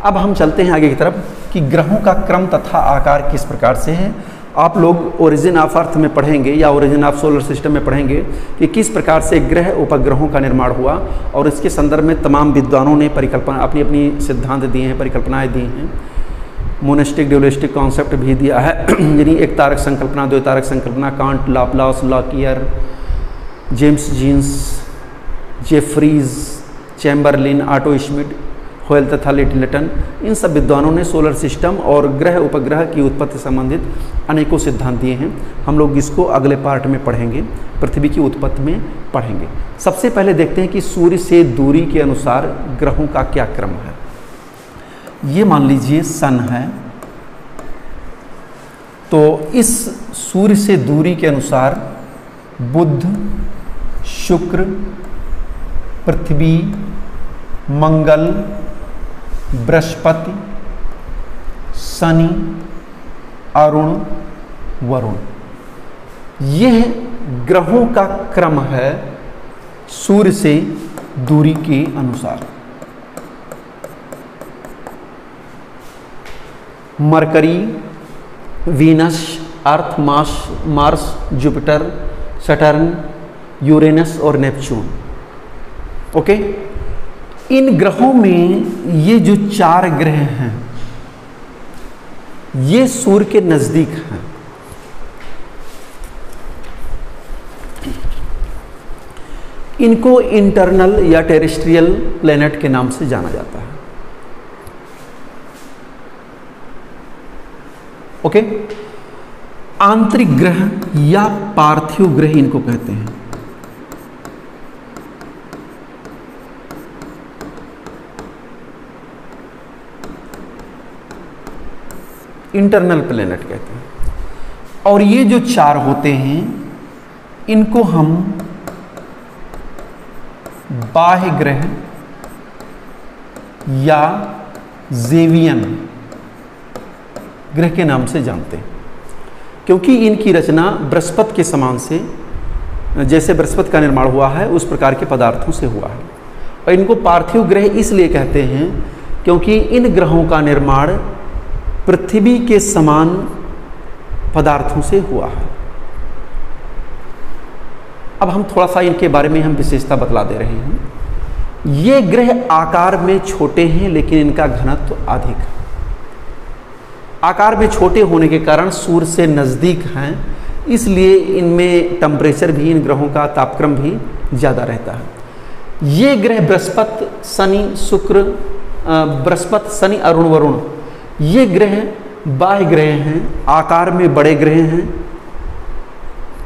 अब हम चलते हैं आगे की तरफ कि ग्रहों का क्रम तथा आकार किस प्रकार से है। आप लोग ओरिजिन ऑफ अर्थ में पढ़ेंगे या ओरिजिन ऑफ सोलर सिस्टम में पढ़ेंगे कि किस प्रकार से ग्रह उपग्रहों का निर्माण हुआ, और इसके संदर्भ में तमाम विद्वानों ने परिकल्पना अपनी अपनी सिद्धांत दिए हैं, परिकल्पनाएं दी हैं। मोनेस्टिक ड्यूलिस्टिक कॉन्सेप्ट भी दिया है, यानी एक तारक संकल्पना, दो तारक संकल्पना, Kant, Laplace, Lockyer, James Jeans, Jeffreys, Chamberlin, Otto Schmidt, Hoyle तथा लिटन, इन सब विद्वानों ने सोलर सिस्टम और ग्रह उपग्रह की उत्पत्ति संबंधित अनेकों सिद्धांत दिए हैं। हम लोग इसको अगले पार्ट में पढ़ेंगे, पृथ्वी की उत्पत्ति में पढ़ेंगे। सबसे पहले देखते हैं कि सूर्य से दूरी के अनुसार ग्रहों का क्या क्रम है। ये मान लीजिए सन है, तो इस सूर्य से दूरी के अनुसार बुध, शुक्र, पृथ्वी, मंगल, बृहस्पति, शनि, अरुण, वरुण, यह ग्रहों का क्रम है सूर्य से दूरी के अनुसार। मरकरी, वीनस, अर्थ, मार्स, जुपिटर, सटर्न, यूरेनस और नेपच्यून। ओके, इन ग्रहों में ये जो 4 ग्रह हैं ये सूर्य के नजदीक हैं। इनको इंटरनल या टेरेस्ट्रियल प्लैनेट के नाम से जाना जाता है। ओके, आंतरिक ग्रह या पार्थिव ग्रह इनको कहते हैं। इंटरनल प्लैनेट कहते हैं। और ये जो 4 होते हैं इनको हम बाह्य ग्रह या जेवियन ग्रह के नाम से जानते हैं, क्योंकि इनकी रचना बृहस्पति के समान से, जैसे बृहस्पति का निर्माण हुआ है उस प्रकार के पदार्थों से हुआ है। और इनको पार्थिव ग्रह इसलिए कहते हैं क्योंकि इन ग्रहों का निर्माण पृथ्वी के समान पदार्थों से हुआ है। अब हम थोड़ा सा इनके बारे में हम विशेषता बतला दे रहे हैं। ये ग्रह आकार में छोटे हैं लेकिन इनका घनत्व अधिक है। आकार में छोटे होने के कारण सूर्य से नज़दीक हैं, इसलिए इनमें टेम्परेचर भी, इन ग्रहों का तापक्रम भी ज़्यादा रहता है। ये ग्रह बृहस्पति, शनि, शुक्र, बृहस्पति, शनि, अरुण, वरुण, ये ग्रह बाह्य ग्रह हैं, आकार में बड़े ग्रह हैं,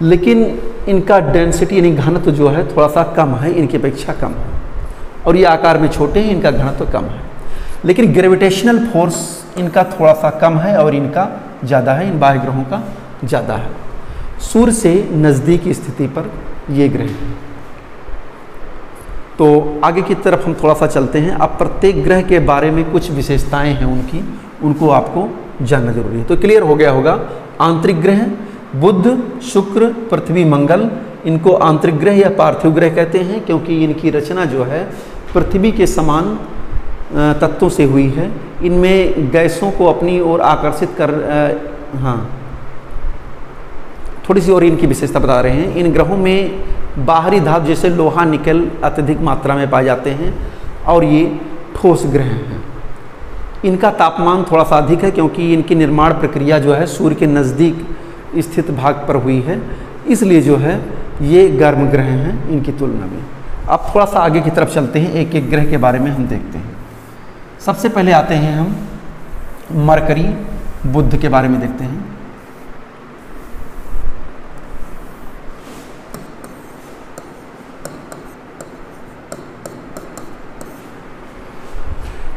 लेकिन इनका डेंसिटी यानी घनत्व जो है थोड़ा सा कम है, इनकी अपेक्षा कम है। और ये आकार में छोटे हैं, इनका घनत्व कम है, लेकिन ग्रेविटेशनल फोर्स इनका थोड़ा सा कम है और इनका ज़्यादा है, इन बाह्य ग्रहों का ज़्यादा है। सूर्य से नज़दीक स्थिति पर ये ग्रह हैं। तो आगे की तरफ हम थोड़ा सा चलते हैं। अब प्रत्येक ग्रह के बारे में कुछ विशेषताएं हैं उनकी, उनको आपको जानना जरूरी है। तो क्लियर हो गया होगा। आंतरिक ग्रह बुध, शुक्र, पृथ्वी, मंगल, इनको आंतरिक ग्रह या पार्थिव ग्रह कहते हैं क्योंकि इनकी रचना जो है पृथ्वी के समान तत्वों से हुई है। इनमें गैसों को अपनी ओर आकर्षित कर थोड़ी सी और इनकी विशेषता बता रहे हैं। इन ग्रहों में बाहरी धातु जैसे लोहा, निकल अत्यधिक मात्रा में पाए जाते हैं और ये ठोस ग्रह हैं। इनका तापमान थोड़ा सा अधिक है क्योंकि इनकी निर्माण प्रक्रिया जो है सूर्य के नज़दीक स्थित भाग पर हुई है, इसलिए जो है ये गर्म ग्रह हैं इनकी तुलना में। अब थोड़ा सा आगे की तरफ चलते हैं, एक एक ग्रह के बारे में हम देखते हैं। सबसे पहले आते हैं हम मरकरी, बुध के बारे में देखते हैं।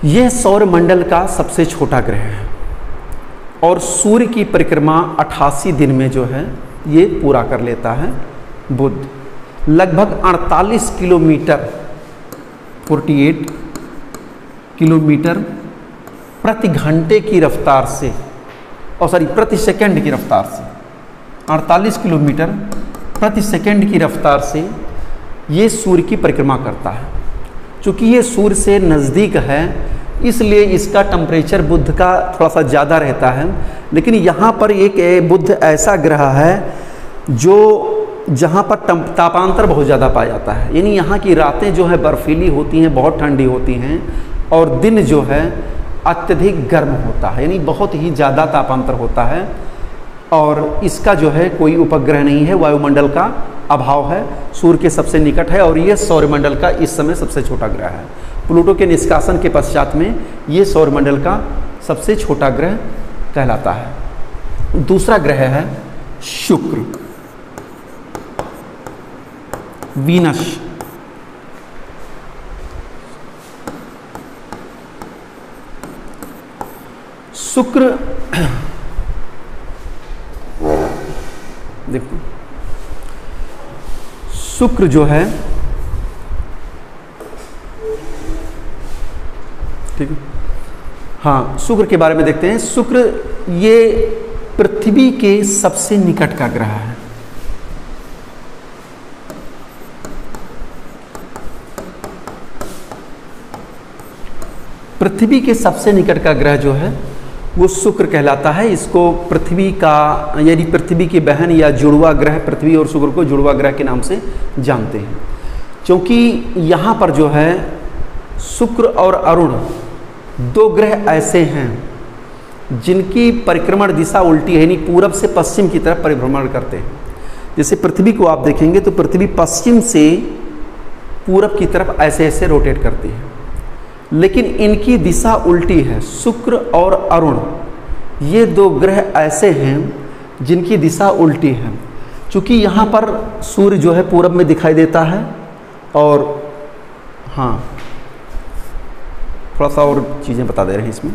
यह सौरमंडल का सबसे छोटा ग्रह है और सूर्य की परिक्रमा 88 दिन में जो है ये पूरा कर लेता है बुध। लगभग 48 किलोमीटर 48 किलोमीटर प्रति घंटे की रफ्तार से, और सॉरी प्रति सेकंड की रफ्तार से, 48 किलोमीटर प्रति सेकंड की रफ्तार से ये सूर्य की परिक्रमा करता है। चूँकि ये सूर्य से नज़दीक है इसलिए इसका टेम्परेचर बुध का थोड़ा सा ज़्यादा रहता है। लेकिन यहाँ पर एक बुध ऐसा ग्रह है जो जहाँ पर तापांतर बहुत ज़्यादा पाया जाता है, यानी यहाँ की रातें जो है बर्फीली होती हैं, बहुत ठंडी होती हैं, और दिन जो है अत्यधिक गर्म होता है, यानी बहुत ही ज़्यादा तापांतर होता है। और इसका जो है कोई उपग्रह नहीं है, वायुमंडल का अभाव है, सूर्य के सबसे निकट है और ये सौरमंडल का इस समय सबसे छोटा ग्रह है। प्लूटो के निष्कासन के पश्चात में ये सौरमंडल का सबसे छोटा ग्रह कहलाता है। दूसरा ग्रह है शुक्र, वीनस। शुक्र देखो, शुक्र जो है, ठीक है, हाँ, शुक्र के बारे में देखते हैं। शुक्र ये पृथ्वी के सबसे निकट का ग्रह है। पृथ्वी के सबसे निकट का ग्रह जो है वो शुक्र कहलाता है। इसको पृथ्वी का, यानी पृथ्वी की बहन या जुड़वा ग्रह, पृथ्वी और शुक्र को जुड़वा ग्रह के नाम से जानते हैं। क्योंकि यहाँ पर जो है शुक्र और अरुण दो ग्रह ऐसे हैं जिनकी परिक्रमण दिशा उल्टी है, यानी पूरब से पश्चिम की तरफ परिभ्रमण करते हैं। जैसे पृथ्वी को आप देखेंगे तो पृथ्वी पश्चिम से पूरब की तरफ ऐसे ऐसे रोटेट करती है, लेकिन इनकी दिशा उल्टी है। शुक्र और अरुण ये दो ग्रह ऐसे हैं जिनकी दिशा उल्टी है। चूँकि यहाँ पर सूर्य जो है पूरब में दिखाई देता है, और हाँ, थोड़ा सा और चीज़ें बता दे रहे हैं इसमें।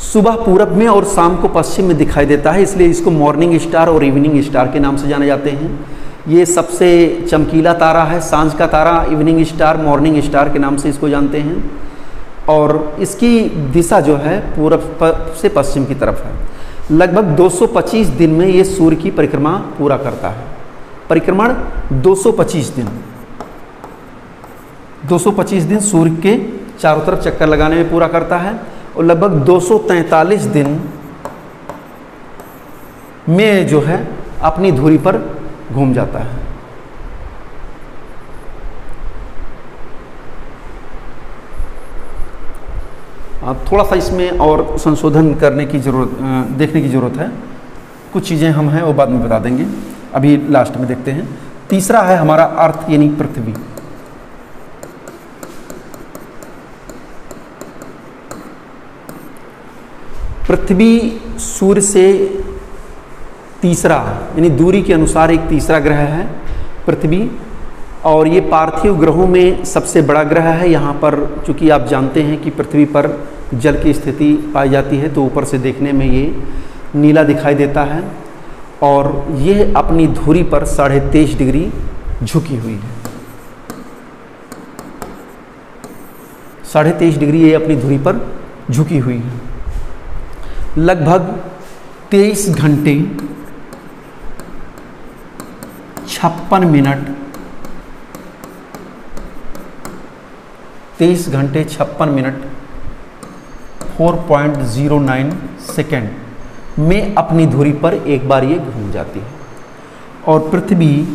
सुबह पूरब में और शाम को पश्चिम में दिखाई देता है, इसलिए इसको मॉर्निंग स्टार और इवनिंग स्टार के नाम से जाने जाते हैं। ये सबसे चमकीला तारा है, सांझ का तारा, इवनिंग स्टार, मॉर्निंग स्टार के नाम से इसको जानते हैं। और इसकी दिशा जो है पूरब से पश्चिम की तरफ है। लगभग 225 दिन में ये सूर्य की परिक्रमा पूरा करता है। परिक्रमण 225 दिन, 225 दिन सूर्य के चारों तरफ चक्कर लगाने में पूरा करता है, और लगभग 243 दिन में जो है अपनी धुरी पर घूम जाता है। थोड़ा सा इसमें और संशोधन करने की ज़रूरत, देखने की ज़रूरत है। कुछ चीज़ें हम हैं वो बाद में बता देंगे, अभी लास्ट में देखते हैं। तीसरा है हमारा अर्थ यानी पृथ्वी। पृथ्वी सूर्य से तीसरा, यानी दूरी के अनुसार एक तीसरा ग्रह है पृथ्वी, और ये पार्थिव ग्रहों में सबसे बड़ा ग्रह है। यहाँ पर चूँकि आप जानते हैं कि पृथ्वी पर जल की स्थिति पाई जाती है, तो ऊपर से देखने में ये नीला दिखाई देता है, और ये अपनी धुरी पर 23.5 डिग्री झुकी हुई है। 23.5 डिग्री ये अपनी धुरी पर झुकी हुई है। लगभग 23 घंटे 56 मिनट 23 घंटे 56 मिनट 4.09 सेकेंड में अपनी धुरी पर एक बार ये घूम जाती है। और पृथ्वी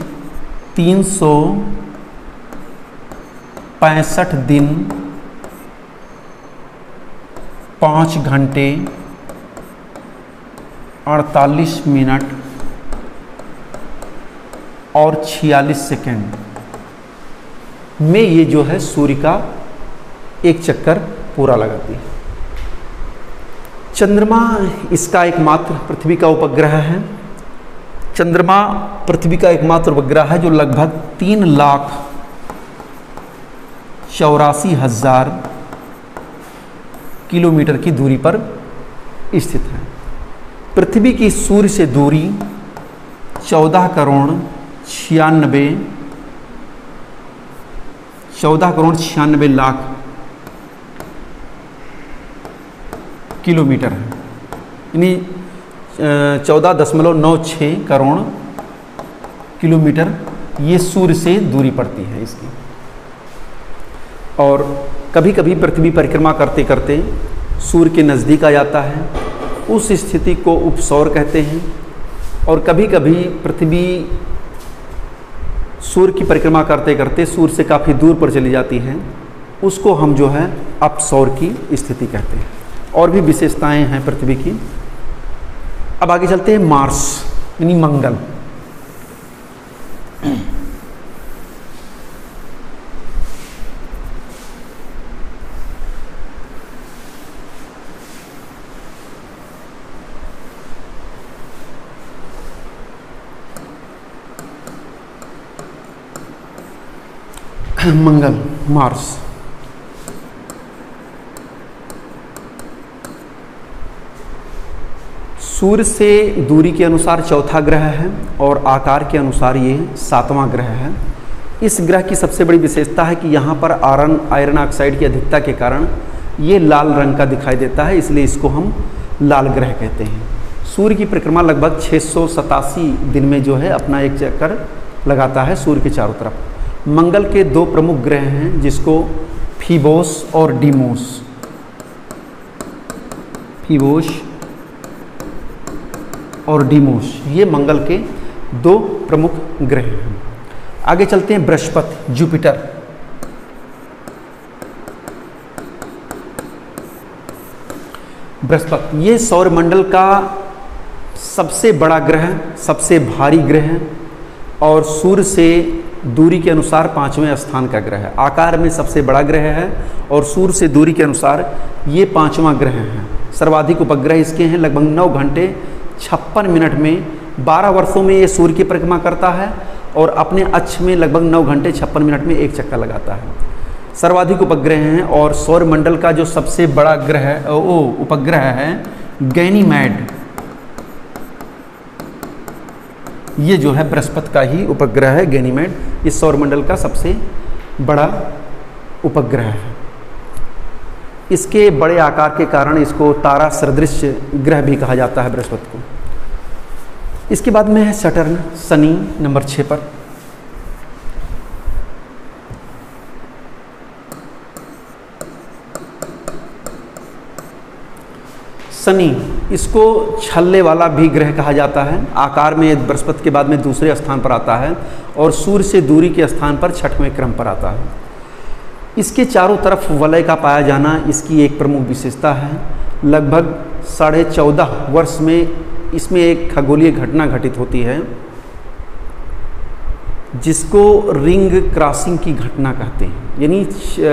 365 दिन 5 घंटे 48 मिनट और 46 सेकेंड में ये जो है सूर्य का एक चक्कर पूरा लगाती है। चंद्रमा इसका एकमात्र पृथ्वी का उपग्रह है। चंद्रमा पृथ्वी का एकमात्र उपग्रह है जो लगभग 3,84,000 किलोमीटर की दूरी पर स्थित है। पृथ्वी की सूर्य से दूरी 14,96 लाख किलोमीटर है, यानी 14.96 करोड़ किलोमीटर ये सूर्य से दूरी पड़ती है इसकी। और कभी कभी पृथ्वी परिक्रमा करते करते सूर्य के नज़दीक आ जाता है, उस स्थिति को उपसौर कहते हैं। और कभी कभी पृथ्वी सूर्य की परिक्रमा करते करते सूर्य से काफ़ी दूर पर चली जाती है, उसको हम जो है अपसौर की स्थिति कहते हैं। और भी विशेषताएं हैं पृथ्वी की। अब आगे चलते हैं मार्स यानी मंगल। मंगल, मार्स सूर्य से दूरी के अनुसार चौथा ग्रह है और आकार के अनुसार ये 7वां ग्रह है। इस ग्रह की सबसे बड़ी विशेषता है कि यहाँ पर आयरन ऑक्साइड की अधिकता के कारण ये लाल रंग का दिखाई देता है, इसलिए इसको हम लाल ग्रह कहते हैं। सूर्य की परिक्रमा लगभग 687 दिन में जो है अपना एक चक्कर लगाता है सूर्य के चारों तरफ। मंगल के 2 प्रमुख ग्रह हैं जिसको फीबोस और डीमोस, फीबोस और डीमोस, ये मंगल के 2 प्रमुख ग्रह हैं। आगे चलते हैं बृहस्पति, जुपिटर। बृहस्पति ये सौरमंडल का सबसे बड़ा ग्रह, सबसे भारी ग्रह और सूर्य से दूरी के अनुसार 5वें स्थान का ग्रह है। आकार में सबसे बड़ा ग्रह है और सूर्य से दूरी के अनुसार ये 5वां ग्रह है। सर्वाधिक उपग्रह इसके हैं। लगभग 9 घंटे 56 मिनट में 12 वर्षों में ये सूर्य की परिक्रमा करता है और अपने अक्ष में लगभग 9 घंटे 56 मिनट में एक चक्कर लगाता है। सर्वाधिक उपग्रह हैं और सौरमंडल का जो सबसे बड़ा ग्रह उपग्रह है गैनीमेड, ये जो है बृहस्पति का ही उपग्रह है। गैनीमेड इस सौरमंडल का सबसे बड़ा उपग्रह है। इसके बड़े आकार के कारण इसको तारा सदृश ग्रह भी कहा जाता है बृहस्पति को। इसके बाद में है सटर्न, शनि नंबर 6 पर। शनि इसको छल्ले वाला भी ग्रह कहा जाता है। आकार में बृहस्पति के बाद में दूसरे स्थान पर आता है और सूर्य से दूरी के स्थान पर 6वें क्रम पर आता है। इसके चारों तरफ वलय का पाया जाना इसकी एक प्रमुख विशेषता है। लगभग 14.5 वर्ष में इसमें एक खगोलीय घटना घटित होती है जिसको रिंग क्रॉसिंग की घटना कहते हैं। यानी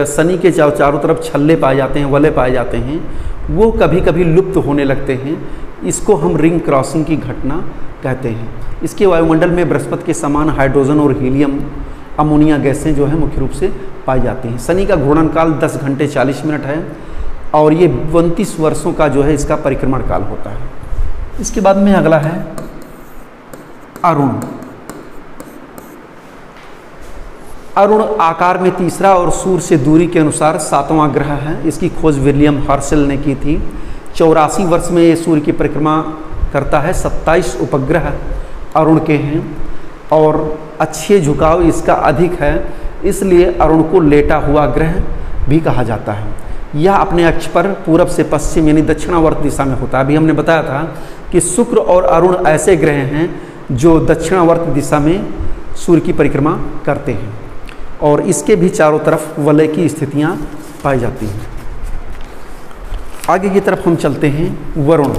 शनि के चारों तरफ छल्ले पाए जाते हैं, वलय पाए जाते हैं, वो कभी कभी लुप्त होने लगते हैं। इसको हम रिंग क्रॉसिंग की घटना कहते हैं। इसके वायुमंडल में बृहस्पति के समान हाइड्रोजन और हीलियम, अमोनिया गैसें जो है मुख्य रूप से पाई जाती हैं। शनि का घूर्णन काल 10 घंटे 40 मिनट है और ये 32 वर्षों का जो है इसका परिक्रमण काल होता है। इसके बाद में अगला है अरुण। अरुण आकार में तीसरा और सूर्य से दूरी के अनुसार 7वां ग्रह है। इसकी खोज विलियम हर्शल ने की थी। 84 वर्ष में ये सूर्य की परिक्रमा करता है। 27 उपग्रह अरुण के हैं और अच्छे झुकाव इसका अधिक है, इसलिए अरुण को लेटा हुआ ग्रह भी कहा जाता है। यह अपने अक्ष पर पूरब से पश्चिम यानी दक्षिणावर्त दिशा में होता है। अभी हमने बताया था कि शुक्र और अरुण ऐसे ग्रह हैं जो दक्षिणावर्त दिशा में सूर्य की परिक्रमा करते हैं और इसके भी चारों तरफ वलय की स्थितियां पाई जाती हैं। आगे की तरफ हम चलते हैं वरुण।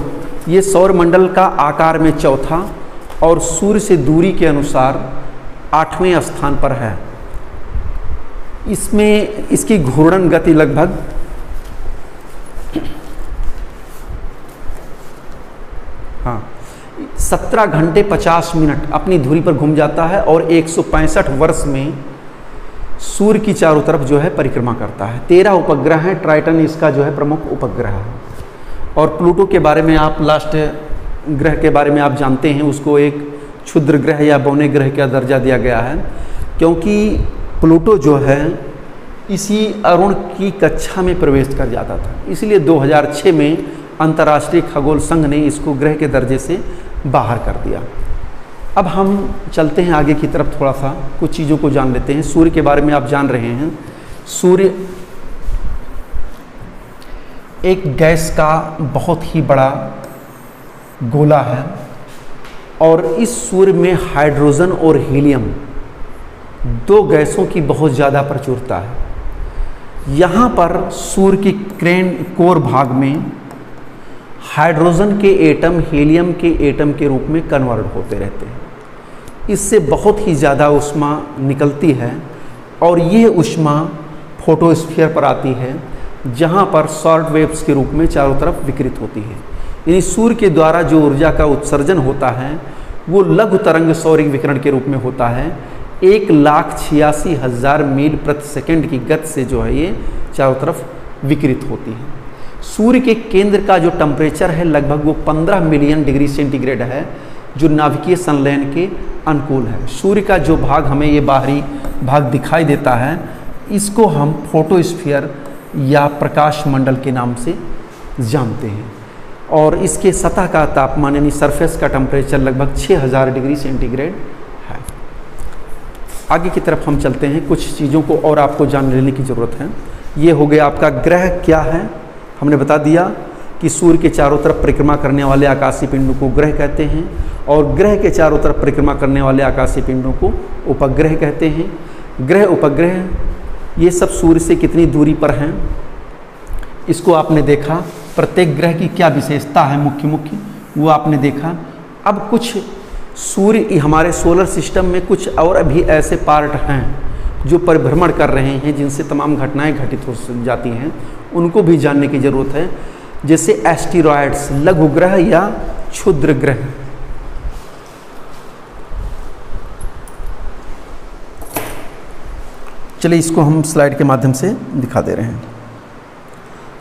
ये सौरमंडल का आकार में चौथा और सूर्य से दूरी के अनुसार 8वें स्थान पर है। इसमें इसकी घूर्णन गति लगभग 17 घंटे 50 मिनट अपनी धुरी पर घूम जाता है और 165 वर्ष में सूर्य की चारों तरफ जो है परिक्रमा करता है। 13 उपग्रह हैं, ट्राइटन इसका जो है प्रमुख उपग्रह है। और प्लूटो के बारे में आप लास्ट ग्रह के बारे में आप जानते हैं, उसको एक क्षुद्र ग्रह या बौने ग्रह का दर्जा दिया गया है, क्योंकि प्लूटो जो है इसी अरुण की कक्षा में प्रवेश कर जाता था। इसलिए 2006 में अंतर्राष्ट्रीय खगोल संघ ने इसको ग्रह के दर्जे से बाहर कर दिया। अब हम चलते हैं आगे की तरफ, थोड़ा सा कुछ चीज़ों को जान लेते हैं। सूर्य के बारे में आप जान रहे हैं, सूर्य एक गैस का बहुत ही बड़ा गोला है और इस सूर्य में हाइड्रोजन और हीलियम दो गैसों की बहुत ज़्यादा प्रचुरता है। यहाँ पर सूर्य की कोर भाग में हाइड्रोजन के एटम हीलियम के एटम के रूप में कन्वर्ट होते रहते हैं। इससे बहुत ही ज़्यादा ऊष्मा निकलती है और ये ऊष्मा फोटोस्फीयर पर आती है, जहाँ पर शॉर्ट वेव्स के रूप में चारों तरफ विकिरित होती है। यानी सूर्य के द्वारा जो ऊर्जा का उत्सर्जन होता है वो लघु तरंग सौरिक विकिरण के रूप में होता है। 1,86,000 मील प्रति सेकंड की गति से जो है ये चारों तरफ विकिरित होती है। सूर्य के केंद्र का जो टेम्परेचर है लगभग वो 15 मिलियन डिग्री सेंटीग्रेड है, जो नाभिकीय संलयन के अनुकूल है। सूर्य का जो भाग हमें ये बाहरी भाग दिखाई देता है, इसको हम फोटोस्फीयर या प्रकाश मंडल के नाम से जानते हैं। और इसके सतह का तापमान यानी सरफेस का टेम्परेचर लगभग 6000 डिग्री सेंटीग्रेड है। आगे की तरफ हम चलते हैं, कुछ चीज़ों को और आपको जान लेने की ज़रूरत है। ये हो गया आपका ग्रह क्या है, हमने बता दिया कि सूर्य के चारों तरफ परिक्रमा करने वाले आकाशीय पिंडों को ग्रह कहते हैं और ग्रह के चारों तरफ परिक्रमा करने वाले आकाशीय पिंडों को उपग्रह कहते हैं। ग्रह उपग्रह ये सब सूर्य से कितनी दूरी पर हैं, इसको आपने देखा। प्रत्येक ग्रह की क्या विशेषता है मुख्य वो आपने देखा। अब कुछ सूर्य हमारे सोलर सिस्टम में कुछ और भी ऐसे पार्ट हैं जो परिभ्रमण कर रहे हैं, जिनसे तमाम घटनाएं घटित हो जाती हैं, उनको भी जानने की ज़रूरत है। जैसे एस्टेरॉयड्स, लघु ग्रह या क्षुद्र ग्रह। चलिए इसको हम स्लाइड के माध्यम से दिखा दे रहे हैं।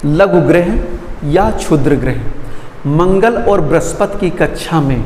लघु ग्रह या क्षुद्र ग्रह मंगल और बृहस्पति की कक्षा में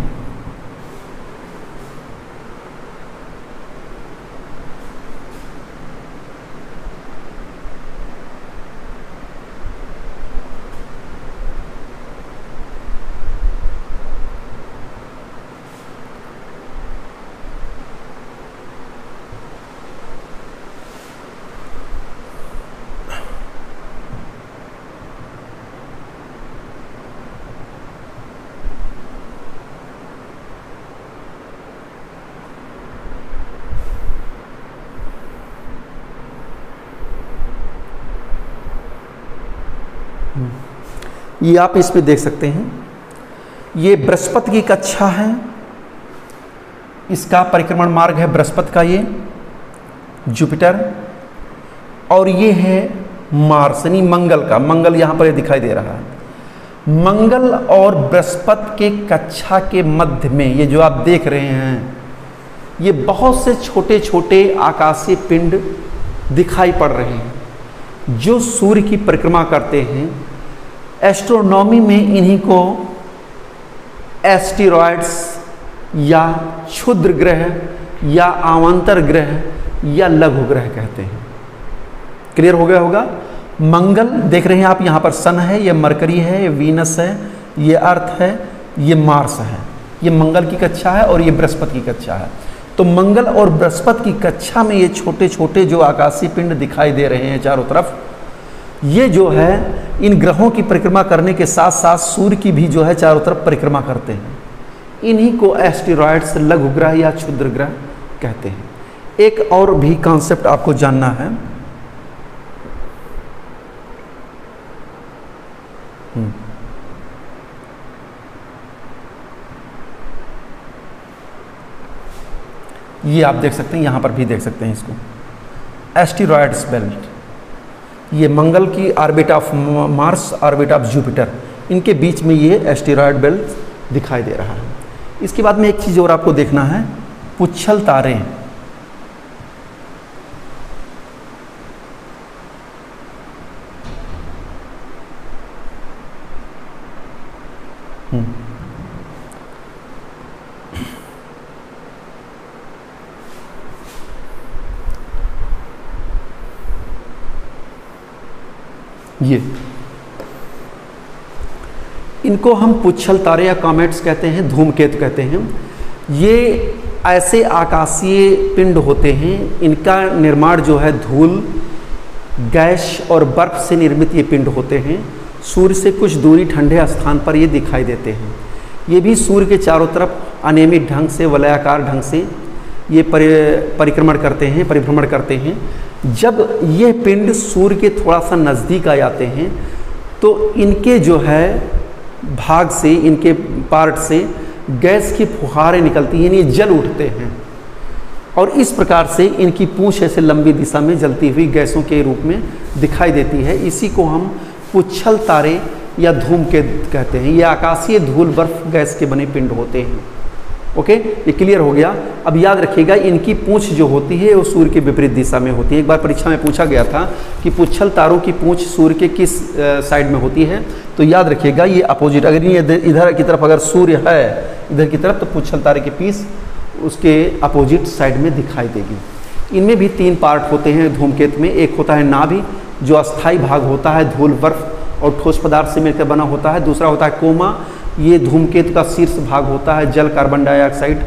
ये आप इस पे देख सकते हैं, ये बृहस्पति की कक्षा है, इसका परिक्रमण मार्ग है बृहस्पति का ये जुपिटर, और ये है मार्स यानी मंगल का। मंगल यहाँ पर ये दिखाई दे रहा है। मंगल और बृहस्पति के कक्षा के मध्य में ये जो आप देख रहे हैं, ये बहुत से छोटे छोटे आकाशीय पिंड दिखाई पड़ रहे हैं जो सूर्य की परिक्रमा करते हैं। एस्ट्रोनॉमी में इन्हीं को एस्टेरॉयड्स या क्षुद्र ग्रह या अवान्तर ग्रह या लघु ग्रह कहते हैं। क्लियर हो गया होगा। मंगल देख रहे हैं आप, यहाँ पर सन है, ये मरकरी है, ये वीनस है, ये अर्थ है, ये मार्स है। ये मंगल की कक्षा है और ये बृहस्पति की कक्षा है। तो मंगल और बृहस्पति की कक्षा में ये छोटे छोटे जो आकाशीय पिंड दिखाई दे रहे हैं चारों तरफ, ये जो है इन ग्रहों की परिक्रमा करने के साथ साथ सूर्य की भी जो है चारों तरफ परिक्रमा करते हैं। इन्हीं को एस्टेरॉयड्स, लघु ग्रह या क्षुद्र ग्रह कहते हैं। एक और भी कॉन्सेप्ट आपको जानना है। ये आप देख सकते हैं, यहां पर भी देख सकते हैं इसको। एस्टेरॉयड्स बेल्ट, ये मंगल की orbit of Mars, orbit of Jupiter, इनके बीच में ये एस्टेरॉयड बेल्ट दिखाई दे रहा है। इसके बाद में एक चीज़ और आपको देखना है, पुच्छल तारे। ये इनको हम पुच्छल तारे या कॉमेट्स कहते हैं, धूमकेतु कहते हैं। ये ऐसे आकाशीय पिंड होते हैं, इनका निर्माण जो है धूल, गैस और बर्फ से निर्मित ये पिंड होते हैं। सूर्य से कुछ दूरी ठंडे स्थान पर ये दिखाई देते हैं। ये भी सूर्य के चारों तरफ अनियमित ढंग से, वलयाकार ढंग से ये परिभ्रमण करते हैं। जब ये पिंड सूर्य के थोड़ा सा नज़दीक आ जाते हैं तो इनके जो है भाग से, इनके पार्ट से गैस की फुहारें निकलती हैं, यानी जल उठते हैं और इस प्रकार से इनकी पूंछ ऐसे लंबी दिशा में जलती हुई गैसों के रूप में दिखाई देती है। इसी को हम पुच्छल तारे या धूमकेतु कहते हैं। ये आकाशीय धूल, बर्फ, गैस के बने पिंड होते हैं। ओके, ये क्लियर हो गया। अब याद रखिएगा, इनकी पूंछ जो होती है वो सूर्य के विपरीत दिशा में होती है। एक बार परीक्षा में पूछा गया था कि पुच्छल तारों की पूंछ सूर्य के किस साइड में होती है, तो याद रखिएगा ये अपोजिट, अगर ये इधर की तरफ अगर सूर्य है इधर की तरफ, तो पुच्छल तारे की पीस उसके अपोजिट साइड में दिखाई देगी। इनमें भी 3 पार्ट होते हैं धूमकेतु में। एक होता है नाभि, जो अस्थायी भाग होता है, धूल, बर्फ और ठोस पदार्थ से मिलकर बना होता है। दूसरा होता है कोमा, ये धूमकेतु का शीर्ष भाग होता है, जल, कार्बन डाइऑक्साइड,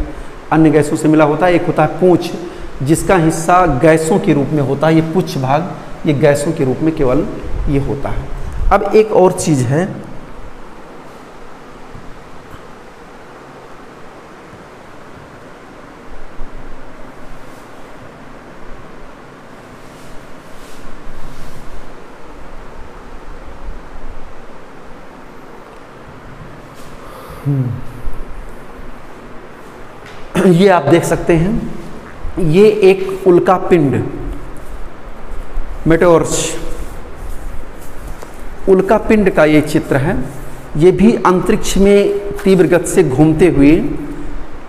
अन्य गैसों से मिला होता है। एक होता है पूंछ, जिसका हिस्सा गैसों के रूप में होता है। ये पुच्छ भाग, ये गैसों के रूप में केवल ये होता है। अब एक और चीज़ है, ये आप देख सकते हैं, ये एक उल्का पिंड, मेटेओर्स, उल्का पिंड का ये चित्र है। ये भी अंतरिक्ष में तीव्र गति से घूमते हुए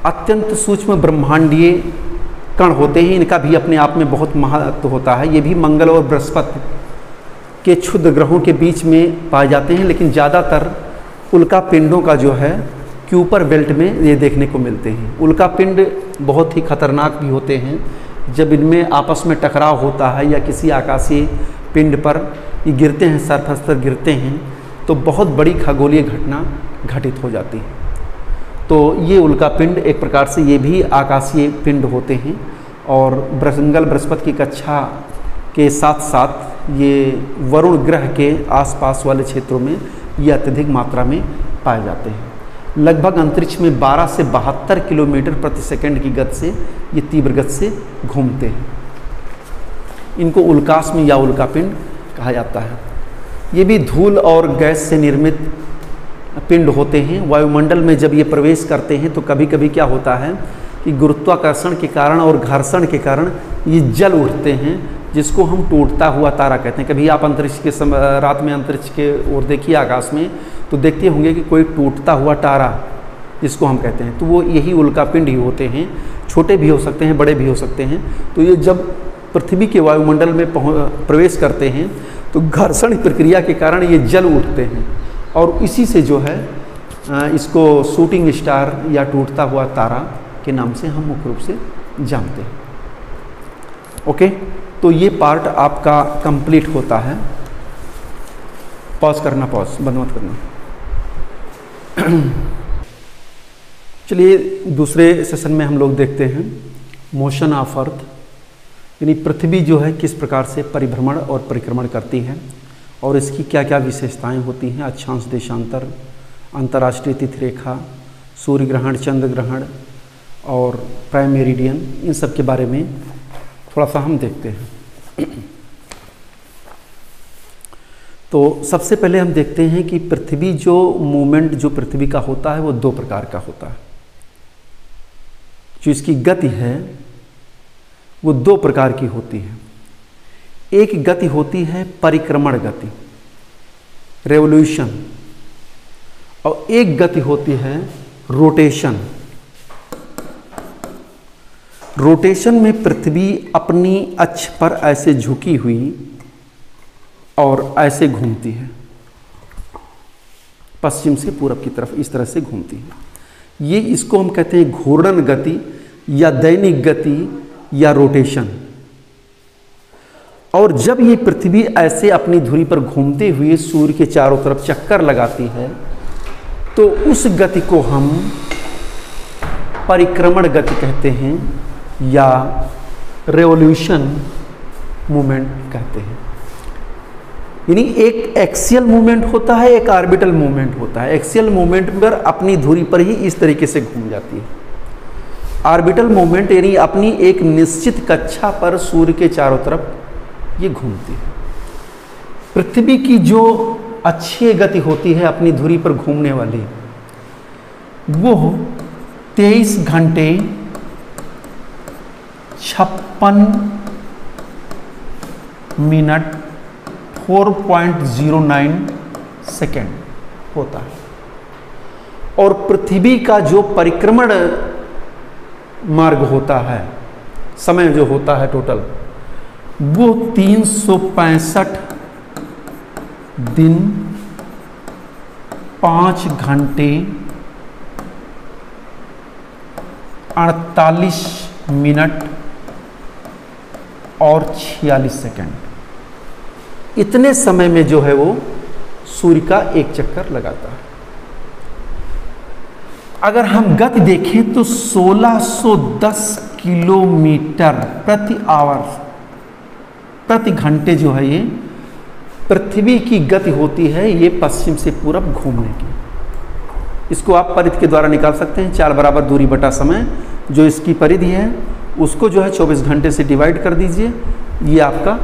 अत्यंत सूक्ष्म ब्रह्मांडीय कण होते हैं। इनका भी अपने आप में बहुत महत्व होता है। ये भी मंगल और बृहस्पति के क्षुद्र ग्रहों के बीच में पाए जाते हैं, लेकिन ज़्यादातर उल्का पिंडों का जो है क्यूपर बेल्ट में ये देखने को मिलते हैं। उल्का पिंड बहुत ही खतरनाक भी होते हैं। जब इनमें आपस में टकराव होता है या किसी आकाशीय पिंड पर ये गिरते हैं, सरफेस पर गिरते हैं, तो बहुत बड़ी खगोलीय घटना घटित हो जाती है। तो ये उल्का पिंड एक प्रकार से ये भी आकाशीय पिंड होते हैं और मंगल बृहस्पति की कक्षा के साथ साथ ये वरुण ग्रह के आसपास वाले क्षेत्रों में ये अत्यधिक मात्रा में पाए जाते हैं। लगभग अंतरिक्ष में 12 से 72 किलोमीटर प्रति सेकंड की गति से ये तीव्र गति से घूमते हैं। इनको उल्कास्म या उल्का पिंड कहा जाता है। ये भी धूल और गैस से निर्मित पिंड होते हैं। वायुमंडल में जब ये प्रवेश करते हैं तो कभी कभी क्या होता है कि गुरुत्वाकर्षण के कारण और घर्षण के कारण ये जल उठते हैं, जिसको हम टूटता हुआ तारा कहते हैं। कभी आप अंतरिक्ष के रात में अंतरिक्ष के ओर देखिए आकाश में, तो देखते होंगे कि कोई टूटता हुआ तारा जिसको हम कहते हैं, तो वो यही उल्का पिंड ही होते हैं। छोटे भी हो सकते हैं, बड़े भी हो सकते हैं। तो ये जब पृथ्वी के वायुमंडल में प्रवेश करते हैं तो घर्षण प्रक्रिया के कारण ये जल उठते हैं और इसी से जो है इसको शूटिंग स्टार या टूटता हुआ तारा के नाम से हम मुख्य रूप से जानते हैं। ओके, तो ये पार्ट आपका कंप्लीट होता है। पॉज करना, पॉज बंद मत करना। चलिए दूसरे सेशन में हम लोग देखते हैं मोशन ऑफ अर्थ, यानी पृथ्वी जो है किस प्रकार से परिभ्रमण और परिक्रमण करती है और इसकी क्या क्या विशेषताएं होती हैं। अक्षांश, देशांतर, अंतर्राष्ट्रीय तिथि रेखा, सूर्य ग्रहण, चंद्र ग्रहण और प्राइम मेरिडियन, इन सब के बारे में थोड़ा सा हम देखते हैं। तो सबसे पहले हम देखते हैं कि पृथ्वी जो मूवमेंट जो पृथ्वी का होता है वो 2 प्रकार का होता है। जो इसकी गति है वो 2 प्रकार की होती है। एक गति होती है परिक्रमण गति, रेवोल्यूशन, और एक गति होती है रोटेशन। रोटेशन में पृथ्वी अपनी अक्ष पर ऐसे झुकी हुई और ऐसे घूमती है, पश्चिम से पूरब की तरफ इस तरह से घूमती है। ये इसको हम कहते हैं घूर्णन गति या दैनिक गति या रोटेशन। और जब ये पृथ्वी ऐसे अपनी धुरी पर घूमते हुए सूर्य के चारों तरफ चक्कर लगाती है तो उस गति को हम परिक्रमण गति कहते हैं या रेवोल्यूशन मूवमेंट कहते हैं। यानी एक एक्सियल मूवमेंट होता है, एक ऑर्बिटल मूवमेंट होता है। एक्सियल मूवमेंट पर अपनी धुरी पर ही इस तरीके से घूम जाती है। ऑर्बिटल मूवमेंट यानी अपनी एक निश्चित कक्षा पर सूर्य के चारों तरफ ये घूमती है। पृथ्वी की जो अक्षीय गति होती है अपनी धुरी पर घूमने वाली, वो 23 घंटे 56 मिनट 4.09 सेकेंड होता है। और पृथ्वी का जो परिक्रमण मार्ग होता है, समय जो होता है टोटल, वो 365 दिन 5 घंटे 48 मिनट और 46 सेकंड। इतने समय में जो है वो सूर्य का एक चक्कर लगाता है। अगर हम गति देखें तो 1610 किलोमीटर प्रति आवर प्रति घंटे जो है ये पृथ्वी की गति होती है, ये पश्चिम से पूरब घूमने की। इसको आप परिधि के द्वारा निकाल सकते हैं। 4 बराबर दूरी बटा समय, जो इसकी परिधि है उसको जो है 24 घंटे से डिवाइड कर दीजिए, ये आपका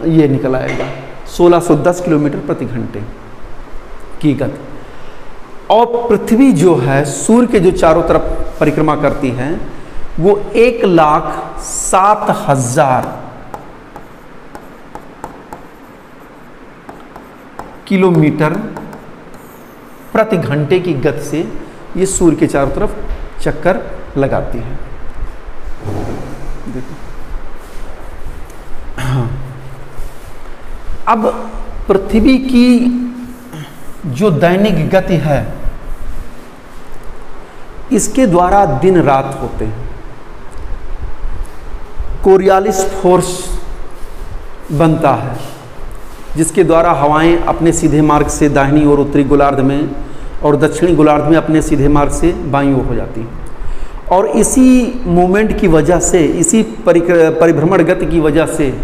ये निकल आएगा 1610 किलोमीटर प्रति घंटे की गति। और पृथ्वी जो है सूर्य के जो चारों तरफ परिक्रमा करती है वो 1,07,000 किलोमीटर प्रति घंटे की गति से ये सूर्य के चारों तरफ चक्कर लगाती है। देखो अब पृथ्वी की जो दैनिक गति है इसके द्वारा दिन रात होते हैं। कोरियालिस फोर्स बनता है जिसके द्वारा हवाएं अपने सीधे मार्ग से दाहिनी और उत्तरी गोलार्ध में और दक्षिणी गोलार्ध में अपने सीधे मार्ग से बाईं ओर हो जाती हैं। और इसी मूवमेंट की वजह से, इसी परिभ्रमण गति की वजह से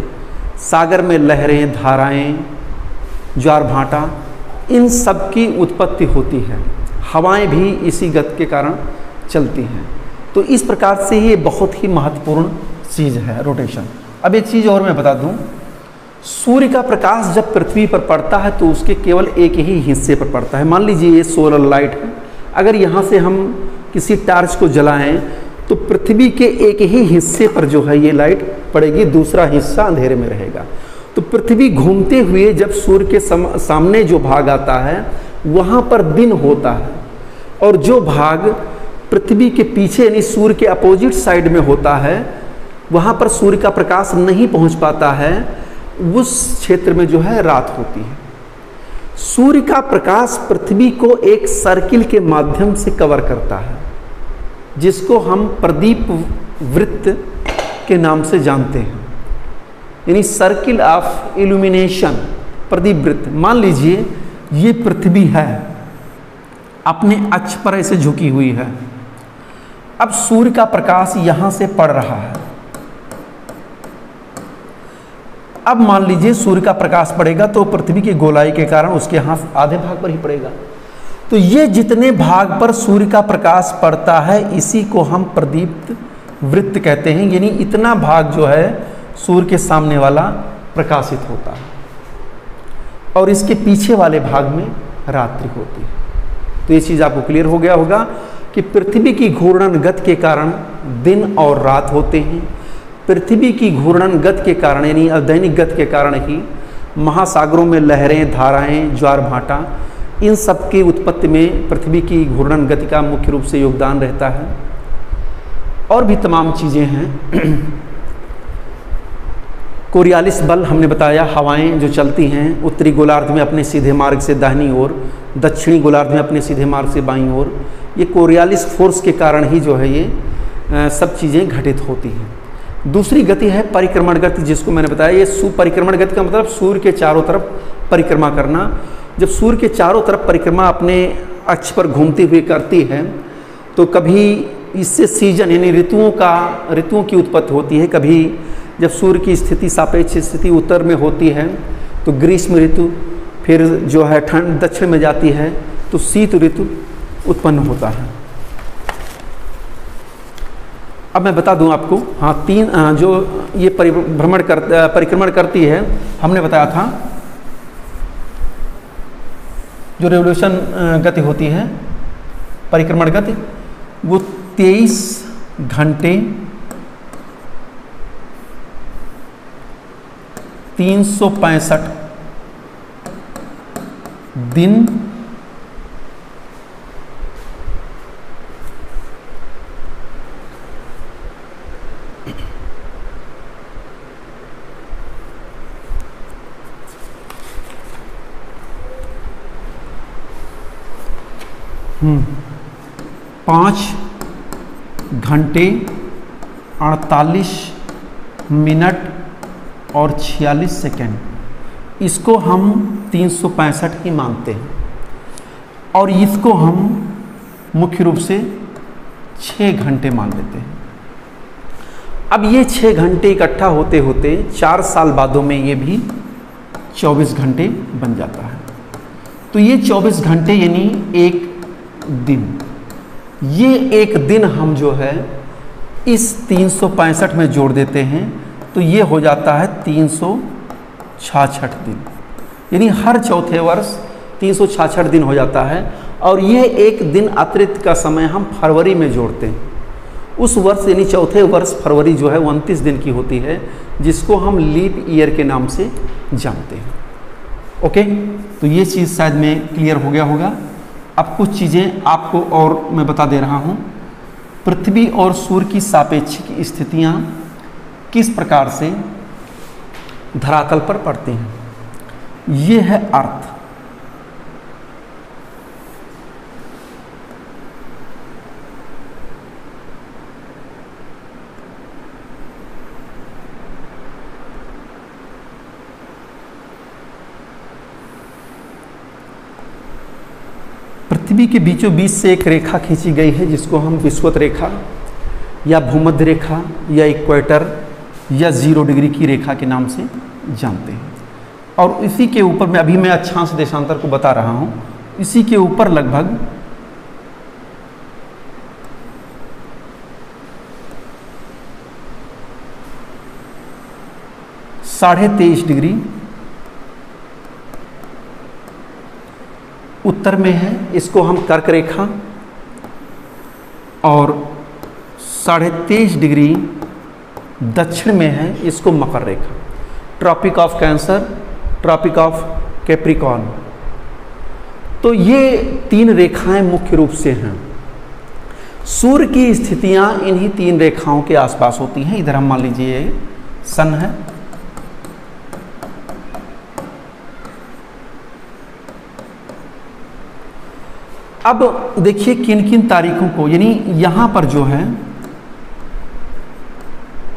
सागर में लहरें, धाराएं, ज्वार भाटा, इन सब की उत्पत्ति होती है। हवाएं भी इसी गति के कारण चलती हैं। तो इस प्रकार से ये बहुत ही महत्वपूर्ण चीज़ है रोटेशन। अब एक चीज़ और मैं बता दूं, सूर्य का प्रकाश जब पृथ्वी पर पड़ता है तो उसके केवल एक ही हिस्से पर पड़ता है। मान लीजिए ये सोलर लाइट है, अगर यहाँ से हम किसी टार्च को जलाएं तो पृथ्वी के एक ही हिस्से पर जो है ये लाइट पड़ेगी, दूसरा हिस्सा अंधेरे में रहेगा। तो पृथ्वी घूमते हुए जब सूर्य के सामने जो भाग आता है वहाँ पर दिन होता है, और जो भाग पृथ्वी के पीछे यानी सूर्य के अपोजिट साइड में होता है वहाँ पर सूर्य का प्रकाश नहीं पहुँच पाता है, उस क्षेत्र में जो है रात होती है। सूर्य का प्रकाश पृथ्वी को एक सर्किल के माध्यम से कवर करता है जिसको हम प्रदीप वृत्त के नाम से जानते हैं, यानी सर्किल ऑफ इल्यूमिनेशन, प्रदीप वृत्त। मान लीजिए ये पृथ्वी है, अपने अक्ष पर ऐसे झुकी हुई है। अब सूर्य का प्रकाश यहां से पड़ रहा है। अब मान लीजिए सूर्य का प्रकाश पड़ेगा तो पृथ्वी की गोलाई के कारण उसके यहाँ आधे भाग पर ही पड़ेगा। तो ये जितने भाग पर सूर्य का प्रकाश पड़ता है इसी को हम प्रदीप्त वृत्त कहते हैं, यानी इतना भाग जो है सूर्य के सामने वाला प्रकाशित होता है और इसके पीछे वाले भाग में रात्रि होती है। तो ये चीज़ आपको क्लियर हो गया होगा कि पृथ्वी की घूर्णन गति के कारण दिन और रात होते हैं। पृथ्वी की घूर्णन गति के कारण यानी दैनिक गति के कारण ही महासागरों में लहरें, धाराएं, ज्वार भाटा, इन सब की उत्पत्ति में पृथ्वी की घूर्णन गति का मुख्य रूप से योगदान रहता है। और भी तमाम चीज़ें हैं। कोरियालिस बल हमने बताया, हवाएं जो चलती हैं उत्तरी गोलार्ध में अपने सीधे मार्ग से दाहिनी ओर, दक्षिणी गोलार्ध में अपने सीधे मार्ग से बाईं ओर, ये कोरियालिस फोर्स के कारण ही जो है ये सब चीज़ें घटित होती हैं। दूसरी गति है परिक्रमण गति, जिसको मैंने बताया। ये सुपरिक्रमण गति का मतलब सूर्य के चारों तरफ परिक्रमा करना। जब सूर्य के चारों तरफ परिक्रमा अपने अक्ष पर घूमती हुई करती है तो कभी इससे सीजन यानी ऋतुओं की उत्पत्ति होती है। कभी जब सूर्य की स्थिति, सापेक्ष स्थिति उत्तर में होती है तो ग्रीष्म ऋतु, फिर जो है ठंड दक्षिण में जाती है तो शीत ऋतु उत्पन्न होता है। अब मैं बता दूं आपको, हाँ, तीन जो ये परिक्रमण करती है, हमने बताया था जो रेवोल्यूशन गति होती है, परिक्रमण गति, वो 23 घंटे 365 दिन 5 घंटे 48 मिनट और 46 सेकेंड, इसको हम 365 ही मानते हैं और इसको हम मुख्य रूप से 6 घंटे मान लेते हैं। अब ये 6 घंटे इकट्ठा होते होते 4 साल बादों में ये भी 24 घंटे बन जाता है। तो ये 24 घंटे यानी एक दिन, ये एक दिन हम जो है इस 365 में जोड़ देते हैं तो ये हो जाता है 366 दिन, यानी हर चौथे वर्ष 366 दिन हो जाता है। और ये एक दिन अतिरिक्त का समय हम फरवरी में जोड़ते हैं। उस वर्ष यानी चौथे वर्ष फरवरी जो है 29 दिन की होती है, जिसको हम लीप ईयर के नाम से जानते हैं। ओके, तो ये चीज़ शायद में क्लियर हो गया होगा। अब कुछ चीज़ें आपको और मैं बता दे रहा हूँ। पृथ्वी और सूर्य की सापेक्षिक स्थितियाँ किस प्रकार से धरातल पर पड़ती हैं। ये है अर्थ। पृथ्वी के बीचों बीच से एक रेखा खींची गई है जिसको हम विषुवत रेखा या भूमध्य रेखा या इक्वेटर या 0 डिग्री की रेखा के नाम से जानते हैं। और इसी के ऊपर मैं अभी अक्षांश देशांतर को बता रहा हूँ। इसी के ऊपर लगभग 23.5 डिग्री उत्तर में है, इसको हम कर्क रेखा, और 23.5 डिग्री दक्षिण में है, इसको मकर रेखा। Tropic of cancer, tropic of capricorn. तो ये 3 रेखाएं मुख्य रूप से हैं। सूर्य की स्थितियां इन्हीं 3 रेखाओं के आसपास होती हैं। इधर हम मान लीजिए सन है, अब देखिए किन किन तारीखों को, यानी यहां पर जो है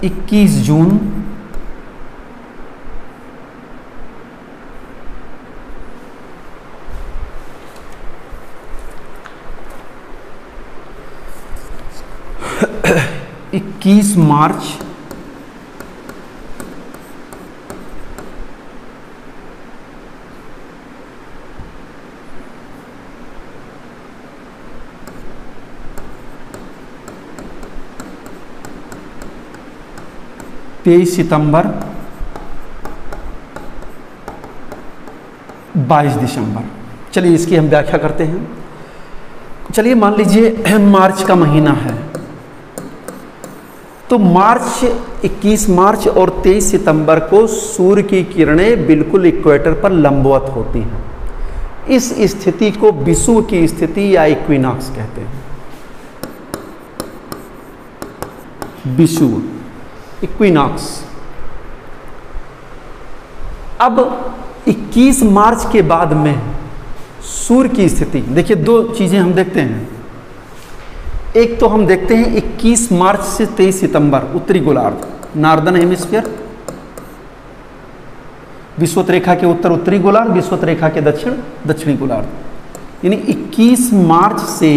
21 जून, इक्कीस मार्च, 23 सितंबर, 22 दिसंबर। चलिए इसकी हम व्याख्या करते हैं। चलिए मान लीजिए मार्च का महीना है, तो 21 मार्च और 23 सितंबर को सूर्य की किरणें बिल्कुल इक्वेटर पर लंबवत होती हैं। इस स्थिति को विषुव की स्थिति या इक्विनॉक्स कहते हैं। विषुव, इक्विनॉक्स। अब 21 मार्च के बाद में सूर्य की स्थिति, देखिए दो चीजें हम देखते हैं। एक तो हम देखते हैं 21 मार्च से 23 सितंबर उत्तरी गोलार्ध, नॉर्दर्न हेमिस्फीयर, विषुवत रेखा के उत्तर उत्तरी गोलार्ध, विषुवत रेखा के दक्षिण दक्षिणी गोलार्ध। यानी 21 मार्च से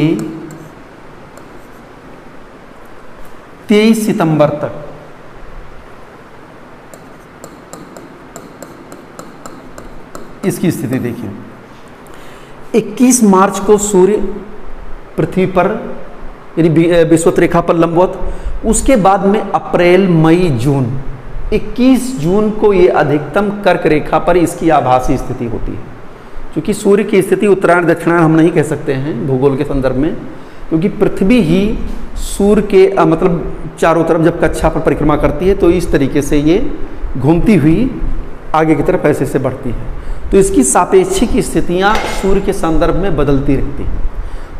23 सितंबर तक इसकी स्थिति देखिए। 21 मार्च को सूर्य पृथ्वी पर यानी विषुवत रेखा पर लंबवत, उसके बाद में अप्रैल मई जून, 21 जून को ये अधिकतम कर्क रेखा पर इसकी आभासी स्थिति होती है। क्योंकि सूर्य की स्थिति उत्तरायण दक्षिणायण हम नहीं कह सकते हैं भूगोल के संदर्भ में, क्योंकि पृथ्वी ही सूर्य के मतलब चारों तरफ जब कक्षा पर परिक्रमा करती है तो इस तरीके से ये घूमती हुई आगे की तरफ ऐसे से बढ़ती है। तो इसकी सापेक्षिक स्थितियां सूर्य के संदर्भ में बदलती रहती हैं।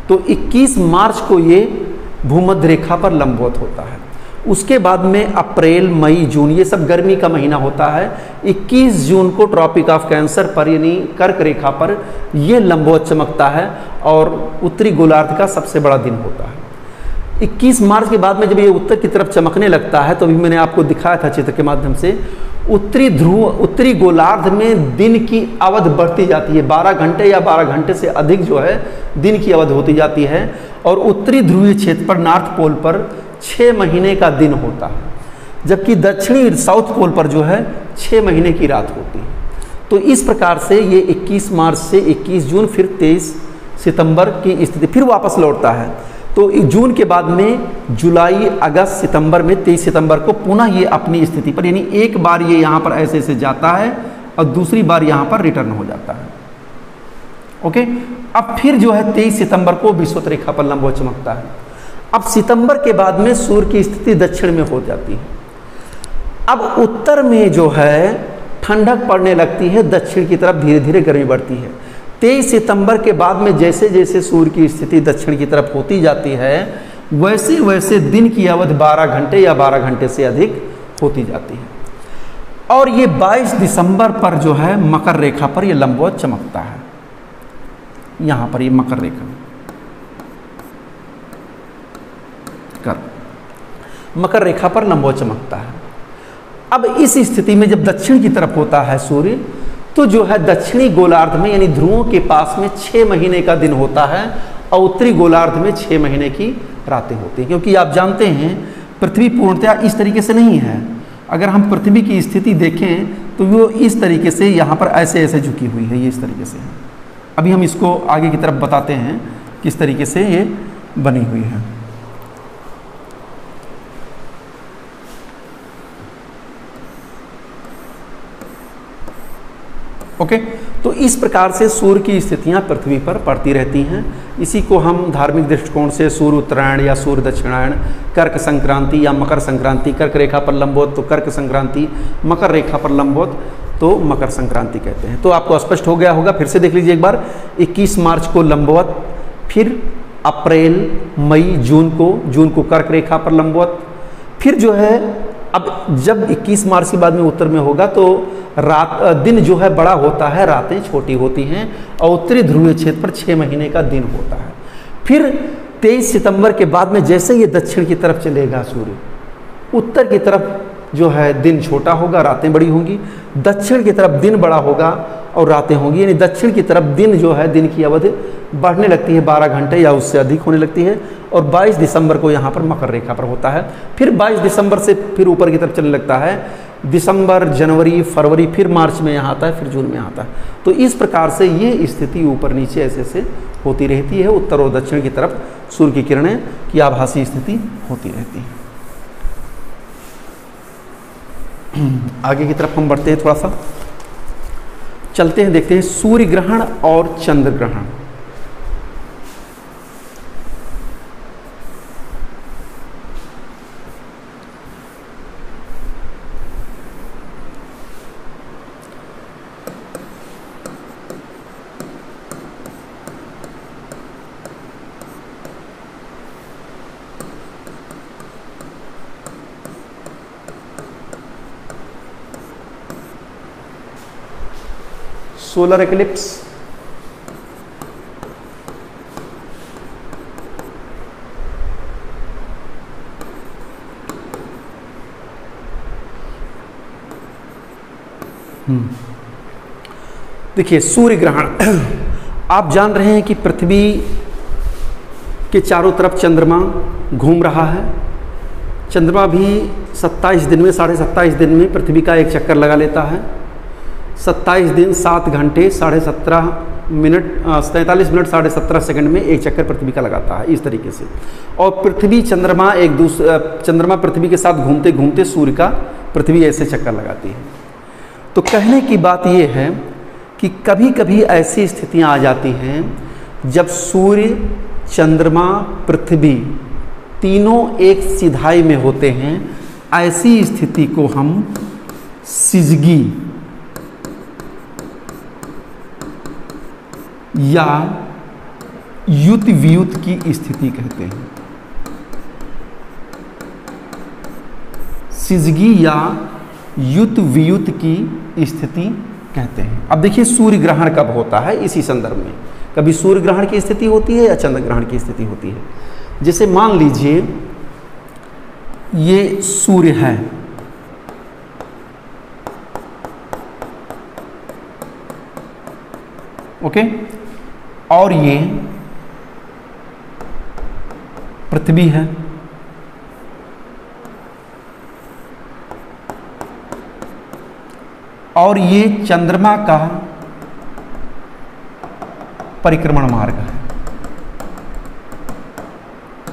तो 21 मार्च को ये भूमध्य रेखा पर लंबवत होता है। उसके बाद में अप्रैल मई जून, ये सब गर्मी का महीना होता है। 21 जून को ट्रॉपिक ऑफ कैंसर पर यानी कर्क रेखा पर यह लंबवत चमकता है और उत्तरी गोलार्ध का सबसे बड़ा दिन होता है। 21 मार्च के बाद में जब ये उत्तर की तरफ चमकने लगता है तो अभी मैंने आपको दिखाया था चित्र के माध्यम से, उत्तरी ध्रुव उत्तरी गोलार्ध में दिन की अवध बढ़ती जाती है। 12 घंटे या 12 घंटे से अधिक जो है दिन की अवध होती जाती है। और उत्तरी ध्रुवीय क्षेत्र पर नॉर्थ पोल पर 6 महीने का दिन होता है, जबकि दक्षिणी साउथ पोल पर जो है 6 महीने की रात होती है। तो इस प्रकार से ये 21 मार्च से 21 जून फिर 23 सितंबर की स्थिति फिर वापस लौटता है। तो जून के बाद में जुलाई अगस्त सितंबर में 23 सितंबर को पुनः ये अपनी स्थिति पर, यानी एक बार ये यहाँ पर ऐसे ऐसे जाता है और दूसरी बार यहाँ पर रिटर्न हो जाता है। ओके, अब फिर जो है 23 सितंबर को विषुवत रेखा पर लंबवत चमकता है। अब सितंबर के बाद में सूर्य की स्थिति दक्षिण में हो जाती है। अब उत्तर में जो है ठंडक पड़ने लगती है, दक्षिण की तरफ धीरे धीरे गर्मी बढ़ती है। 23 सितंबर के बाद में जैसे जैसे सूर्य की स्थिति दक्षिण की तरफ होती जाती है वैसे वैसे दिन की अवधि 12 घंटे या 12 घंटे से अधिक होती जाती है। और ये 22 दिसंबर पर जो है मकर रेखा पर ये लंबवत चमकता है। यहाँ पर ये मकर रेखा मकर रेखा पर लंबवत चमकता है। अब इस स्थिति में जब दक्षिण की तरफ होता है सूर्य तो जो है दक्षिणी गोलार्ध में यानी ध्रुवों के पास में 6 महीने का दिन होता है और उत्तरी गोलार्ध में 6 महीने की रातें होती हैं। क्योंकि आप जानते हैं पृथ्वी पूर्णतया इस तरीके से नहीं है। अगर हम पृथ्वी की स्थिति देखें तो वो इस तरीके से यहाँ पर ऐसे ऐसे झुकी हुई है, ये इस तरीके से है। अभी हम इसको आगे की तरफ बताते हैं किस तरीके से ये बनी हुई है। ओके, तो इस प्रकार से सूर्य की स्थितियां पृथ्वी पर पड़ती रहती हैं। इसी को हम धार्मिक दृष्टिकोण से सूर्य उत्तरायण या सूर्य दक्षिणायण, कर्क संक्रांति या मकर संक्रांति, कर्क रेखा पर लंबवत तो कर्क संक्रांति, मकर रेखा पर लंबवत तो मकर संक्रांति कहते हैं। तो आपको स्पष्ट हो गया होगा। फिर से देख लीजिए एक बार। 21 मार्च को लंबवत, फिर अप्रैल मई जून को कर्क रेखा पर लंबवत, फिर जो है अब जब 21 मार्च के बाद में उत्तर में होगा तो दिन जो है बड़ा होता है, रातें छोटी होती हैं और उत्तरी ध्रुवीय क्षेत्र पर 6 महीने का दिन होता है। फिर 23 सितंबर के बाद में जैसे ये दक्षिण की तरफ चलेगा सूर्य, उत्तर की तरफ जो है दिन छोटा होगा, रातें बड़ी होंगी, दक्षिण की तरफ दिन बड़ा होगा और रातें होंगी। यानी दक्षिण की तरफ दिन जो है दिन की अवधि बढ़ने लगती है, 12 घंटे या उससे अधिक होने लगती है। और 22 दिसंबर को यहाँ पर मकर रेखा पर होता है। फिर 22 दिसंबर से फिर ऊपर की तरफ चलने लगता है, दिसंबर, जनवरी, फरवरी, फिर मार्च में यहाँ आता है, फिर जून में आता है। तो इस प्रकार से ये स्थिति ऊपर नीचे ऐसे ऐसे होती रहती है। उत्तर और दक्षिण की तरफ सूर्य की किरणें की आभासी स्थिति होती रहती है। आगे की तरफ हम बढ़ते हैं, थोड़ा सा चलते हैं, देखते हैं सूर्य ग्रहण और चंद्र ग्रहण। सोलर एक्लिप्स, देखिए सूर्य ग्रहण। आप जान रहे हैं कि पृथ्वी के चारों तरफ चंद्रमा घूम रहा है। चंद्रमा भी 27 दिन में, 27.5 दिन में पृथ्वी का एक चक्कर लगा लेता है। 27 दिन 7 घंटे 17.5 मिनट 43 मिनट 17.5 सेकंड में एक चक्कर पृथ्वी का लगाता है, इस तरीके से। और पृथ्वी चंद्रमा पृथ्वी के साथ घूमते घूमते सूर्य का पृथ्वी ऐसे चक्कर लगाती है। तो कहने की बात यह है कि कभी कभी ऐसी स्थितियां आ जाती हैं जब सूर्य, चंद्रमा, पृथ्वी तीनों एक सिधाई में होते हैं। ऐसी स्थिति को हम सिजगी या युत वियुत की स्थिति कहते हैं। सिजगी या युत वियुत की स्थिति कहते हैं। अब देखिए सूर्य ग्रहण कब होता है, इसी संदर्भ में कभी सूर्य ग्रहण की स्थिति होती है या चंद्र ग्रहण की स्थिति होती है। जैसे मान लीजिए ये सूर्य है, ओके, और ये पृथ्वी है। और ये चंद्रमा का परिक्रमण मार्ग है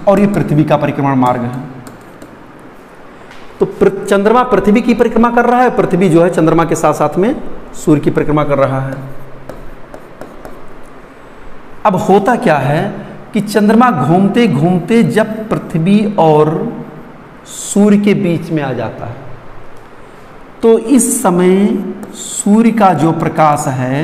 और ये पृथ्वी का परिक्रमण मार्ग है। तो चंद्रमा पृथ्वी की परिक्रमा कर रहा है, पृथ्वी जो है चंद्रमा के साथ साथ में सूर्य की परिक्रमा कर रहा है। अब होता क्या है कि चंद्रमा घूमते घूमते जब पृथ्वी और सूर्य के बीच में आ जाता है तो इस समय सूर्य का जो प्रकाश है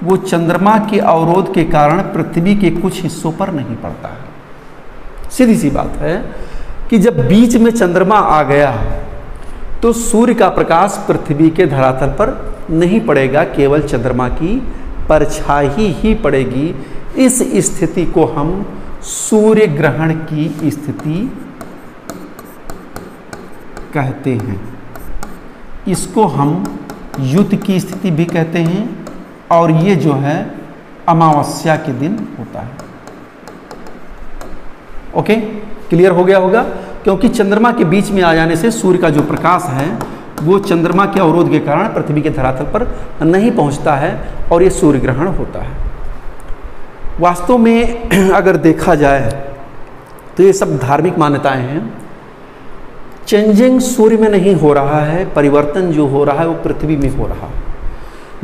वो चंद्रमा के अवरोध के कारण पृथ्वी के कुछ हिस्सों पर नहीं पड़ता है। सीधी सी बात है कि जब बीच में चंद्रमा आ गया तो सूर्य का प्रकाश पृथ्वी के धरातल पर नहीं पड़ेगा, केवल चंद्रमा की परछाई ही पड़ेगी। इस स्थिति को हम सूर्य ग्रहण की स्थिति कहते हैं। इसको हम युत की स्थिति भी कहते हैं और ये जो है अमावस्या के दिन होता है। ओके, क्लियर हो गया होगा, क्योंकि चंद्रमा के बीच में आ जाने से सूर्य का जो प्रकाश है वो चंद्रमा के अवरोध के कारण पृथ्वी के धरातल पर नहीं पहुंचता है और ये सूर्य ग्रहण होता है। वास्तव में अगर देखा जाए तो ये सब धार्मिक मान्यताएं हैं। चेंजिंग सूर्य में नहीं हो रहा है, परिवर्तन जो हो रहा है वो पृथ्वी में हो रहा है।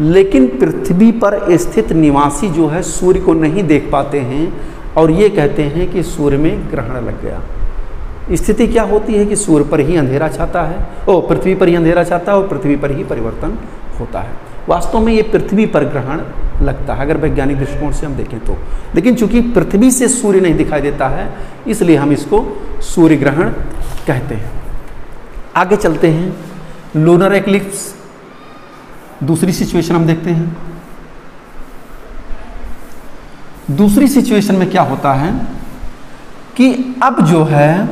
लेकिन पृथ्वी पर स्थित निवासी जो है सूर्य को नहीं देख पाते हैं और ये कहते हैं कि सूर्य में ग्रहण लग गया। स्थिति क्या होती है कि सूर्य पर ही अंधेरा छाता है, पृथ्वी पर ही अंधेरा छाता है और पृथ्वी पर ही परिवर्तन होता है। वास्तव में ये पृथ्वी पर ग्रहण लगता है अगर वैज्ञानिक दृष्टिकोण से हम देखें तो। लेकिन चूंकि पृथ्वी से सूर्य नहीं दिखाई देता है इसलिए हम इसको सूर्य ग्रहण कहते हैं। आगे चलते हैं, लूनर एक्लिप्स, दूसरी सिचुएशन हम देखते हैं। दूसरी सिचुएशन में क्या होता है कि अब जो है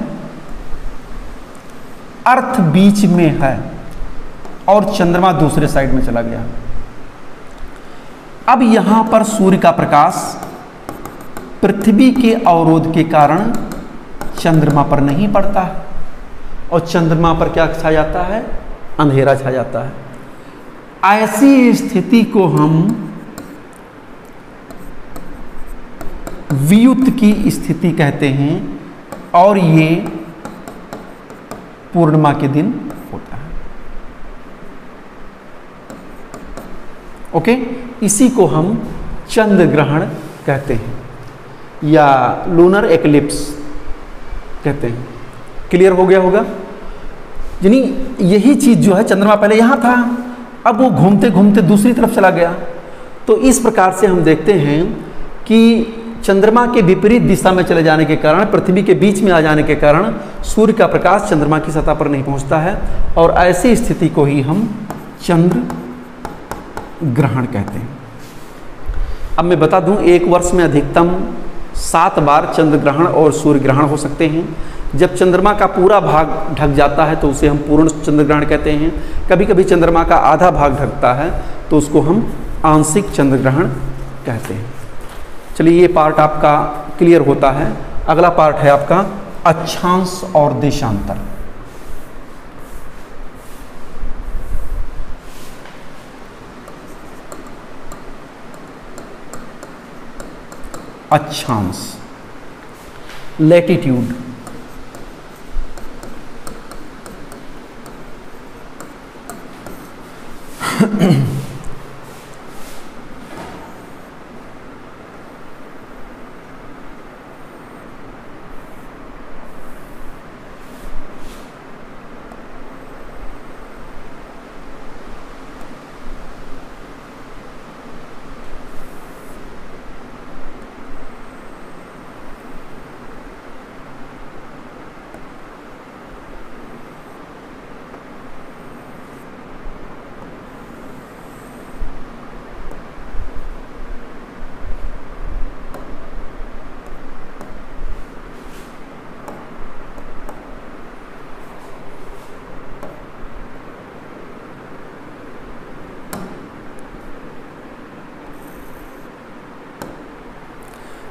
अर्थ बीच में है और चंद्रमा दूसरे साइड में चला गया। अब यहां पर सूर्य का प्रकाश पृथ्वी के अवरोध के कारण चंद्रमा पर नहीं पड़ता है और चंद्रमा पर क्या छा जाता है, अंधेरा छा जाता है। ऐसी स्थिति को हम वियुत की स्थिति कहते हैं और ये पूर्णिमा के दिन होता है। ओके, इसी को हम चंद्र ग्रहण कहते हैं या लूनर एक्लिप्स कहते हैं। क्लियर हो गया होगा? यानी यही चीज जो है चंद्रमा पहले यहां था, अब वो घूमते घूमते दूसरी तरफ चला गया। तो इस प्रकार से हम देखते हैं कि चंद्रमा के विपरीत दिशा में चले जाने के कारण, पृथ्वी के बीच में आ जाने के कारण सूर्य का प्रकाश चंद्रमा की सतह पर नहीं पहुंचता है और ऐसी स्थिति को ही हम चंद्र ग्रहण कहते हैं। अब मैं बता दूं, एक वर्ष में अधिकतम 7 बार चंद्र ग्रहण और सूर्य ग्रहण हो सकते हैं। जब चंद्रमा का पूरा भाग ढक जाता है तो उसे हम पूर्ण चंद्र ग्रहण कहते हैं। कभी कभी चंद्रमा का आधा भाग ढकता है तो उसको हम आंशिक चंद्र ग्रहण कहते हैं। चलिए, ये पार्ट आपका क्लियर होता है। अगला पार्ट है आपका अक्षांश और देशांतर। अक्षांश, लैटिट्यूड।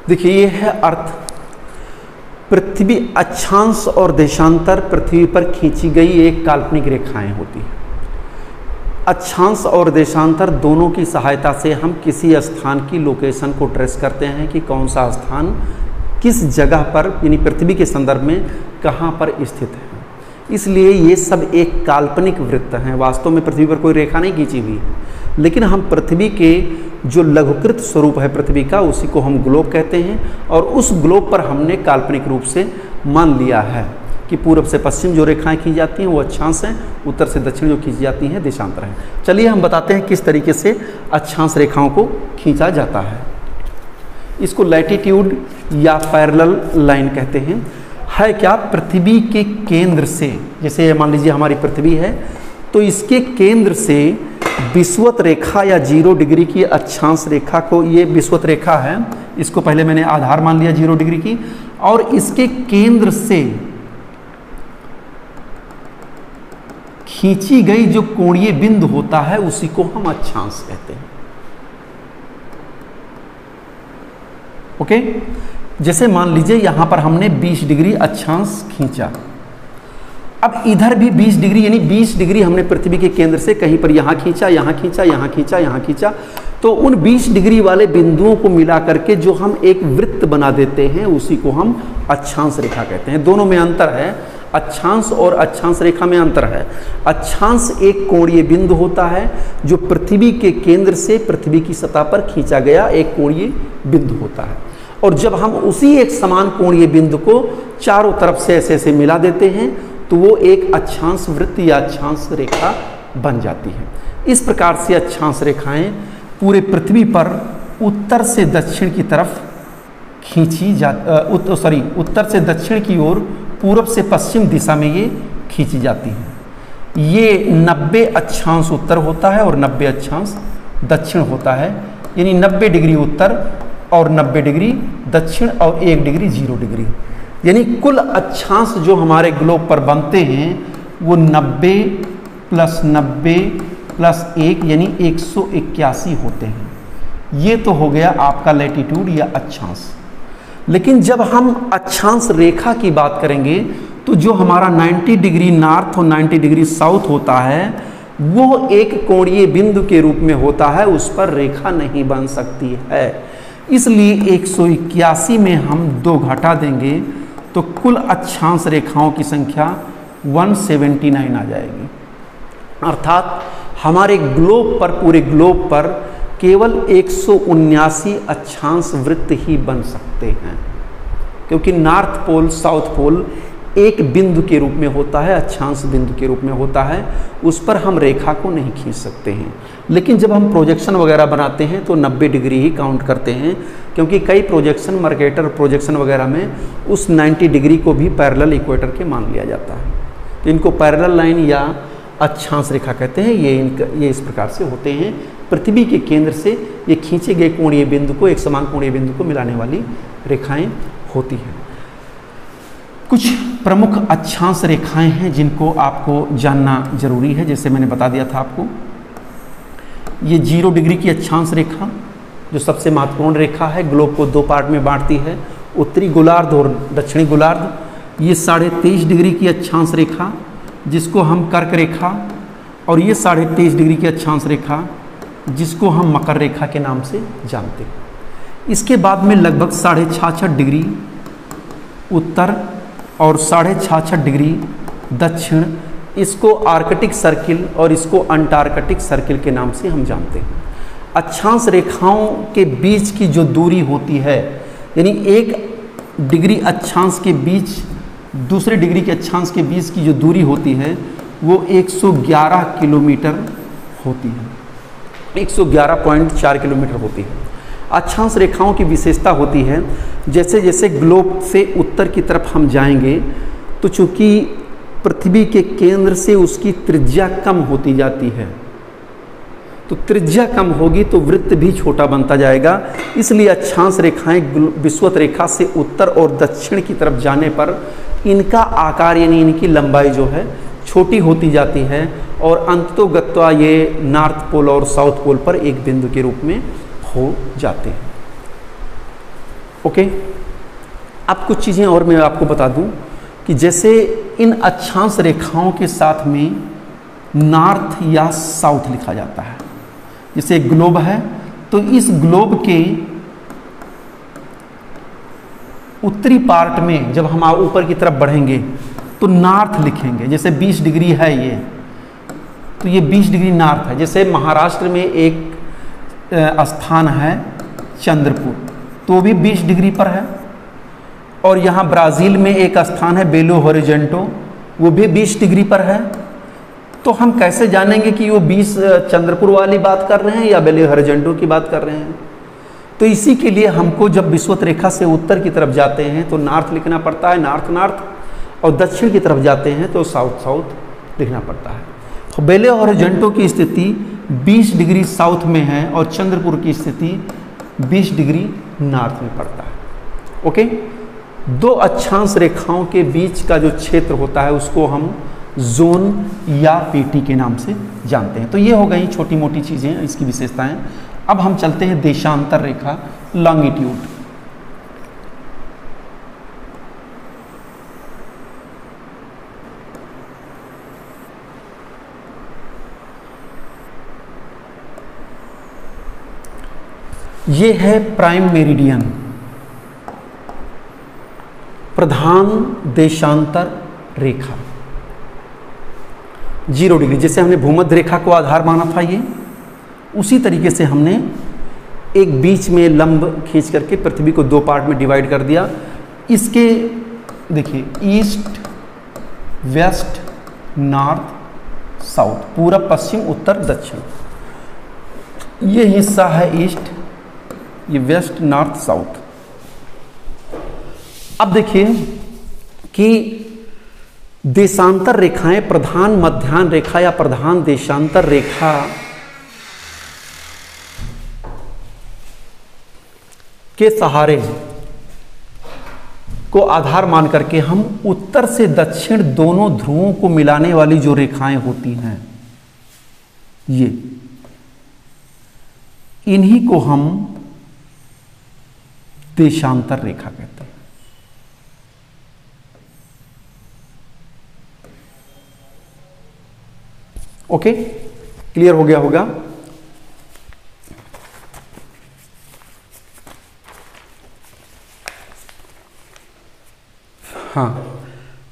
देखिए, ये है अर्थ। पृथ्वी अक्षांश और देशांतर पृथ्वी पर खींची गई एक काल्पनिक रेखाएं होती हैं। अक्षांश और देशांतर दोनों की सहायता से हम किसी स्थान की लोकेशन को ट्रेस करते हैं कि कौन सा स्थान किस जगह पर, यानी पृथ्वी के संदर्भ में कहाँ पर स्थित है। इसलिए ये सब एक काल्पनिक वृत्त हैं। वास्तव में पृथ्वी पर कोई रेखा नहीं खींची हुई, लेकिन हम पृथ्वी के जो लघुकृत स्वरूप है पृथ्वी का, उसी को हम ग्लोब कहते हैं। और उस ग्लोब पर हमने काल्पनिक रूप से मान लिया है कि पूर्व से पश्चिम जो रेखाएं खींची जाती हैं वो अक्षांश हैं, उत्तर से दक्षिण जो खींची जाती हैं देशांतर हैं। चलिए हम बताते हैं किस तरीके से अक्षांश रेखाओं को खींचा जाता है। इसको लैटिट्यूड या पैरेलल लाइन कहते हैं। है क्या, पृथ्वी के केंद्र से, जैसे मान लीजिए हमारी पृथ्वी है, तो इसके केंद्र से विषुवत रेखा या 0 डिग्री की अक्षांश रेखा को, ये विषुवत रेखा है, इसको पहले मैंने आधार मान लिया 0 डिग्री की, और इसके केंद्र से खींची गई जो कोणीय बिंदु होता है उसी को हम अक्षांश कहते हैं। ओके, जैसे मान लीजिए यहां पर हमने 20 डिग्री अक्षांश खींचा। अब इधर भी 20 डिग्री, यानी 20 डिग्री हमने पृथ्वी के केंद्र से कहीं पर यहाँ खींचा, यहाँ खींचा, यहाँ खींचा, यहाँ खींचा, तो उन 20 डिग्री वाले बिंदुओं को मिला करके जो हम एक वृत्त बना देते हैं उसी को हम अक्षांश रेखा कहते हैं। दोनों में अंतर है, अक्षांश और अक्षांश रेखा में अंतर है। अक्षांश एक कोणीय बिंदु होता है जो पृथ्वी के केंद्र से पृथ्वी की सतह पर खींचा गया एक कोणीय बिंदु होता है। और जब हम उसी एक समान कोणीय बिंदु को चारों तरफ से ऐसे ऐसे मिला देते हैं तो वो एक अक्षांश वृत्त या अक्षांश रेखा बन जाती है। इस प्रकार से अक्षांश रेखाएं पूरे पृथ्वी पर उत्तर से दक्षिण की तरफ खींची उत्तर से दक्षिण की ओर पूर्व से पश्चिम दिशा में ये खींची जाती हैं। ये 90 अक्षांश उत्तर होता है और 90 अक्षांश दक्षिण होता है, यानी 90 डिग्री उत्तर और 90 डिग्री दक्षिण और 1 डिग्री 0 डिग्री, यानी कुल अक्षांश जो हमारे ग्लोब पर बनते हैं वो 90 + 90 + 1 यानी 181 होते हैं। ये तो हो गया आपका लैटिट्यूड या अक्षांश। लेकिन जब हम अक्षांश रेखा की बात करेंगे तो जो हमारा 90 डिग्री नॉर्थ और 90 डिग्री साउथ होता है वो एक कोणीय बिंदु के रूप में होता है, उस पर रेखा नहीं बन सकती है। इसलिए 181 में हम 2 घटा देंगे तो कुल अक्षांश रेखाओं की संख्या 179 आ जाएगी। अर्थात हमारे ग्लोब पर, पूरे ग्लोब पर केवल 179 अक्षांश वृत्त ही बन सकते हैं, क्योंकि नॉर्थ पोल साउथ पोल एक बिंदु के रूप में होता है, अक्षांश बिंदु के रूप में होता है, उस पर हम रेखा को नहीं खींच सकते हैं। लेकिन जब हम प्रोजेक्शन वगैरह बनाते हैं तो 90 डिग्री ही काउंट करते हैं, क्योंकि कई प्रोजेक्शन, मर्केटर प्रोजेक्शन वगैरह में उस 90 डिग्री को भी पैरेलल इक्वेटर के मान लिया जाता है। तो इनको पैरेलल लाइन या अक्षांश रेखा कहते हैं। ये इस प्रकार से होते हैं, पृथ्वी के केंद्र से ये खींचे गए कोणीय बिंदु को, एक समान कोणीय बिंदु को मिलाने वाली रेखाएं होती हैं। कुछ प्रमुख अक्षांश रेखाएं हैं जिनको आपको जानना जरूरी है। जैसे मैंने बता दिया था आपको, ये 0 डिग्री की अक्षांश रेखा जो सबसे महत्वपूर्ण रेखा है, ग्लोब को 2 पार्ट में बांटती है, उत्तरी गोलार्ध और दक्षिणी गोलार्ध। ये 23.5 डिग्री की अक्षांश रेखा जिसको हम कर्क रेखा, और ये 23.5 डिग्री की अक्षांश रेखा जिसको हम मकर रेखा के नाम से जानते हैं। इसके बाद में लगभग 66.5 डिग्री उत्तर और 66.5 डिग्री दक्षिण, इसको आर्कटिक सर्किल और इसको अंटार्कटिक सर्किल के नाम से हम जानते हैं। अक्षांश रेखाओं के बीच की जो दूरी होती है, यानी 1 डिग्री अक्षांश के बीच दूसरे डिग्री के अक्षांश के बीच की जो दूरी होती है वो 111 किलोमीटर होती है, 111.4 किलोमीटर होती है। अक्षांश रेखाओं की विशेषता होती है, जैसे जैसे ग्लोब से उत्तर की तरफ हम जाएंगे तो चूंकि पृथ्वी के केंद्र से उसकी त्रिज्या कम होती जाती है, तो त्रिज्या कम होगी तो वृत्त भी छोटा बनता जाएगा। इसलिए अक्षांश रेखाएं विषुवत रेखा से उत्तर और दक्षिण की तरफ जाने पर इनका आकार यानी इनकी लंबाई जो है छोटी होती जाती है और अंततोगत्वा ये नॉर्थ पोल और साउथ पोल पर एक बिंदु के रूप में हो जाते हैं। ओके, अब कुछ चीज़ें और मैं आपको बता दूं कि जैसे इन अक्षांश रेखाओं के साथ में नॉर्थ या साउथ लिखा जाता है। जैसे ग्लोब है तो इस ग्लोब के उत्तरी पार्ट में जब हम ऊपर की तरफ बढ़ेंगे तो नॉर्थ लिखेंगे। जैसे 20 डिग्री है ये, तो ये 20 डिग्री नॉर्थ है। जैसे महाराष्ट्र में एक स्थान है चंद्रपुर, तो भी 20 डिग्री पर है। और यहाँ ब्राज़ील में एक स्थान है बेलो होरिजेंटो, वो भी 20 डिग्री पर है। तो हम कैसे जानेंगे कि वो 20 चंद्रपुर वाली बात कर रहे हैं या बेलो होरिजेंटो की बात कर रहे हैं? तो इसी के लिए हमको जब विषुवत रेखा से उत्तर की तरफ जाते हैं तो नॉर्थ लिखना पड़ता है, नॉर्थ नॉर्थ, और दक्षिण की तरफ जाते हैं तो साउथ साउथ लिखना पड़ता है। तो बेलो होरिजेंटो की स्थिति 20 डिग्री साउथ में है और चंद्रपुर की स्थिति 20 डिग्री नॉर्थ में पड़ता है। ओके, 2 अक्षांश रेखाओं के बीच का जो क्षेत्र होता है उसको हम जोन या पेटी के नाम से जानते हैं। तो ये हो गई छोटी मोटी चीज़ें, इसकी विशेषताएं। अब हम चलते हैं देशांतर रेखा, लॉन्गिट्यूड। ये है प्राइम मेरिडियन, प्रधान देशांतर रेखा 0 डिग्री। जैसे हमने भूमध्य रेखा को आधार माना था, ये उसी तरीके से हमने एक बीच में लंब खींच करके पृथ्वी को 2 पार्ट में डिवाइड कर दिया। इसके देखिए ईस्ट वेस्ट नॉर्थ साउथ, पूरब पश्चिम उत्तर दक्षिण। ये हिस्सा है ईस्ट, ये वेस्ट नॉर्थ साउथ। अब देखिए कि देशांतर रेखाएं प्रधान मध्याह्न रेखा या प्रधान देशांतर रेखा के सहारे को आधार मान करके हम उत्तर से दक्षिण दोनों ध्रुवों को मिलाने वाली जो रेखाएं होती हैं, ये इन्हीं को हम देशांतर रेखा कहते हैं। ओके, क्लियर हो गया होगा? हाँ,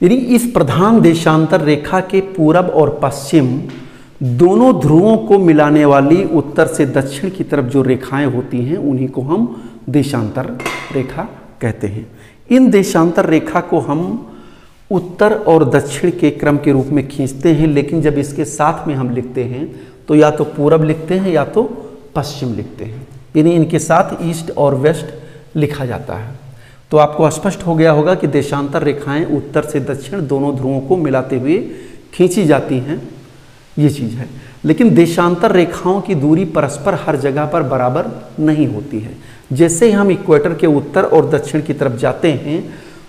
यानी इस प्रधान देशांतर रेखा के पूरब और पश्चिम दोनों ध्रुवों को मिलाने वाली उत्तर से दक्षिण की तरफ जो रेखाएं होती हैं उन्हीं को हम देशांतर रेखा कहते हैं। इन देशांतर रेखा को हम उत्तर और दक्षिण के क्रम के रूप में खींचते हैं, लेकिन जब इसके साथ में हम लिखते हैं तो या तो पूरब लिखते हैं या तो पश्चिम लिखते हैं, यानी इनके साथ ईस्ट और वेस्ट लिखा जाता है। तो आपको स्पष्ट हो गया होगा कि देशांतर रेखाएं उत्तर से दक्षिण दोनों ध्रुवों को मिलाते हुए खींची जाती हैं, ये चीज़ है। लेकिन देशांतर रेखाओं की दूरी परस्पर हर जगह पर बराबर नहीं होती है। जैसे ही हम इक्वेटर के उत्तर और दक्षिण की तरफ जाते हैं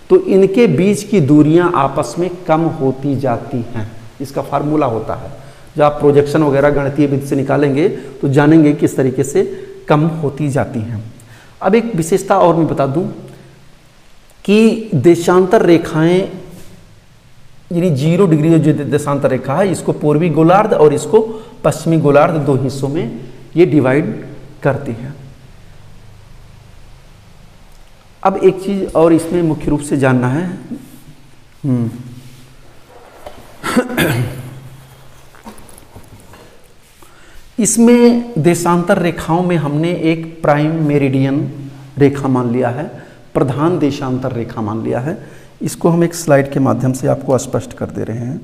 तो इनके बीच की दूरियां आपस में कम होती जाती हैं। इसका फार्मूला होता है, जब आप प्रोजेक्शन वगैरह गणितीय विधि से निकालेंगे तो जानेंगे किस तरीके से कम होती जाती हैं। अब एक विशेषता और मैं बता दूं कि देशांतर रेखाएं यानी 0 डिग्री जो देशांतर रेखा है, इसको पूर्वी गोलार्ध और इसको पश्चिमी गोलार्ध दो हिस्सों में ये डिवाइड करती है। अब एक चीज और इसमें मुख्य रूप से जानना है, इसमें देशांतर रेखाओं में हमने एक प्राइम मेरिडियन रेखा मान लिया है, प्रधान देशांतर रेखा मान लिया है। इसको हम एक स्लाइड के माध्यम से आपको स्पष्ट कर दे रहे हैं।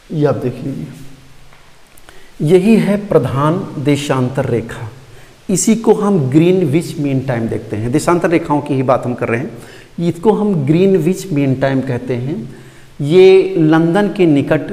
ये आप देख लीजिए, यही है प्रधान देशांतर रेखा। इसी को हम ग्रीनविच मीन टाइम देखते हैं। देशांतर रेखाओं की ही बात हम कर रहे हैं, इसको हम ग्रीनविच मीन टाइम कहते हैं। ये लंदन के निकट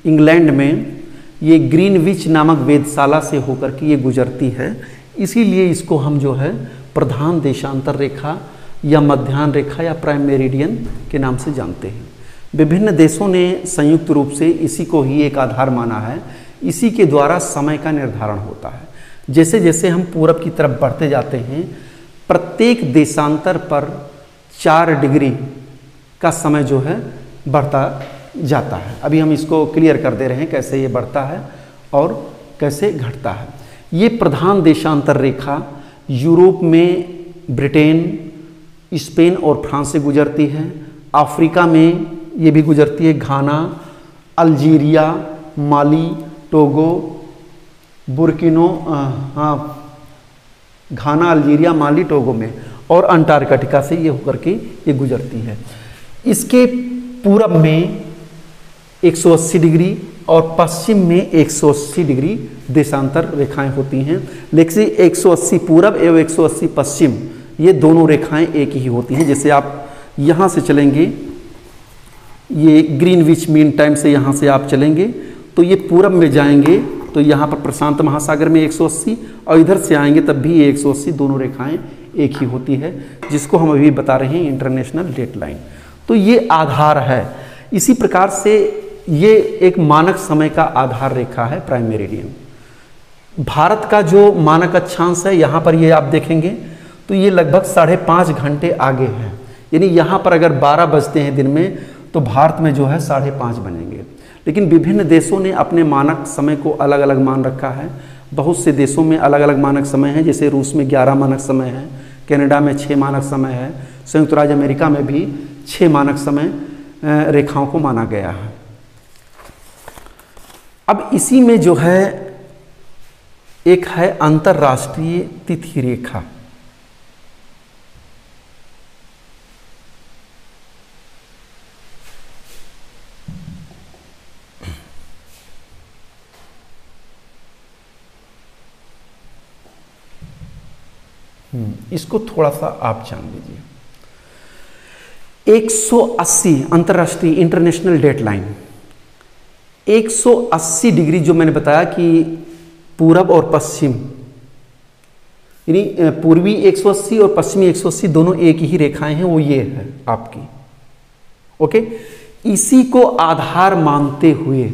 इंग्लैंड में ये ग्रीनविच नामक वेधशाला से होकर के ये गुजरती है, इसीलिए इसको हम जो है प्रधान देशांतर रेखा या मध्याह्न रेखा या प्राइम मेरिडियन के नाम से जानते हैं। विभिन्न देशों ने संयुक्त रूप से इसी को ही एक आधार माना है। इसी के द्वारा समय का निर्धारण होता है। जैसे जैसे हम पूरब की तरफ बढ़ते जाते हैं, प्रत्येक देशांतर पर 4 डिग्री का समय जो है बढ़ता जाता है। अभी हम इसको क्लियर कर दे रहे हैं कैसे ये बढ़ता है और कैसे घटता है। ये प्रधान देशांतर रेखा यूरोप में ब्रिटेन, स्पेन और फ्रांस से गुजरती है। अफ्रीका में ये भी गुजरती है, घाना, अल्जीरिया, माली, टोगो, बुर्किनो, घाना, अल्जीरिया, माली, टोगो में, और अंटार्कटिका से ये होकर के ये गुजरती है। इसके पूरब में 180 डिग्री और पश्चिम में 180 डिग्री देशांतर रेखाएं होती हैं। लेकिन 180 पूरब एवं 180 पश्चिम ये दोनों रेखाएं एक ही होती हैं। जैसे आप यहाँ से चलेंगे, ये ग्रीनविच मीन टाइम से यहाँ से आप चलेंगे तो ये पूरब में जाएंगे तो यहाँ पर प्रशांत महासागर में 180, और इधर से आएंगे तब भी ये 180, दोनों रेखाएं एक ही होती है, जिसको हम अभी बता रहे हैं इंटरनेशनल डेट लाइन। तो ये आधार है। इसी प्रकार से ये एक मानक समय का आधार रेखा है प्राइम मेरिडियन। भारत का जो मानक अक्षांश है यहाँ पर ये आप देखेंगे तो ये लगभग 5.5 घंटे आगे है। यानी यहाँ पर अगर 12 बजते हैं दिन में तो भारत में जो है 5.5 बनेंगे। लेकिन विभिन्न देशों ने अपने मानक समय को अलग अलग मान रखा है। बहुत से देशों में अलग अलग मानक समय है, जैसे रूस में 11 मानक समय है, कनाडा में 6 मानक समय है, संयुक्त राज्य अमेरिका में भी 6 मानक समय रेखाओं को माना गया है। अब इसी में जो है एक है अंतर्राष्ट्रीय तिथि रेखा। इसको थोड़ा सा आप जान लीजिए। 180 अंतर्राष्ट्रीय इंटरनेशनल डेट लाइन, 180 डिग्री जो मैंने बताया कि पूरब और पश्चिम, यानी पूर्वी 180 और पश्चिमी 180 दोनों एक ही रेखाएं हैं, वो ये है आपकी। ओके, इसी को आधार मानते हुए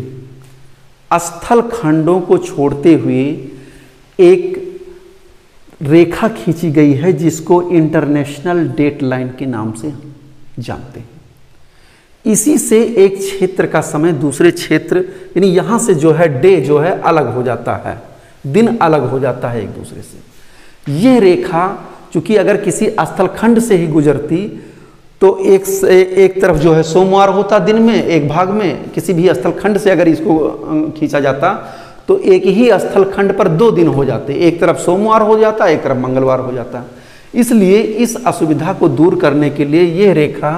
स्थल खंडों को छोड़ते हुए एक रेखा खींची गई है जिसको इंटरनेशनल डेट लाइन के नाम से जानते हैं। इसी से एक क्षेत्र का समय दूसरे क्षेत्र, यानी यहां से जो है डे जो है अलग हो जाता है, दिन अलग हो जाता है एक दूसरे से। यह रेखा चूंकि अगर किसी स्थलखंड से ही गुजरती तो एक तरफ जो है सोमवार होता दिन में, एक भाग में किसी भी स्थल खंड से अगर इसको खींचा जाता तो एक ही स्थल खंड पर 2 दिन हो जाते, एक तरफ सोमवार हो जाता, एक तरफ मंगलवार हो जाता। इसलिए इस असुविधा को दूर करने के लिए यह रेखा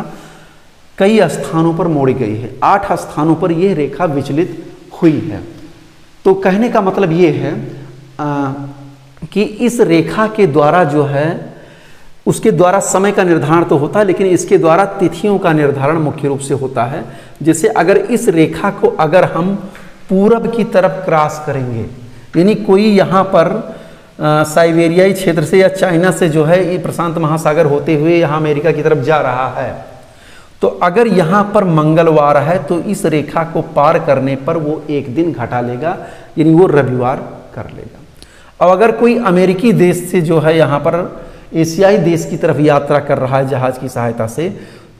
कई स्थानों पर मोड़ी गई है, 8 स्थानों पर यह रेखा विचलित हुई है। तो कहने का मतलब ये है कि इस रेखा के द्वारा जो है, उसके द्वारा समय का निर्धारण तो होता है, लेकिन इसके द्वारा तिथियों का निर्धारण मुख्य रूप से होता है। जैसे अगर इस रेखा को अगर हम पूरब की तरफ क्रॉस करेंगे, यानी कोई यहाँ पर साइबेरियाई क्षेत्र से या चाइना से जो है ये प्रशांत महासागर होते हुए यहाँ अमेरिका की तरफ जा रहा है, तो अगर यहाँ पर मंगलवार है तो इस रेखा को पार करने पर वो एक दिन घटा लेगा, यानी वो रविवार कर लेगा। अब अगर कोई अमेरिकी देश से जो है यहाँ पर एशियाई देश की तरफ यात्रा कर रहा है जहाज की सहायता से,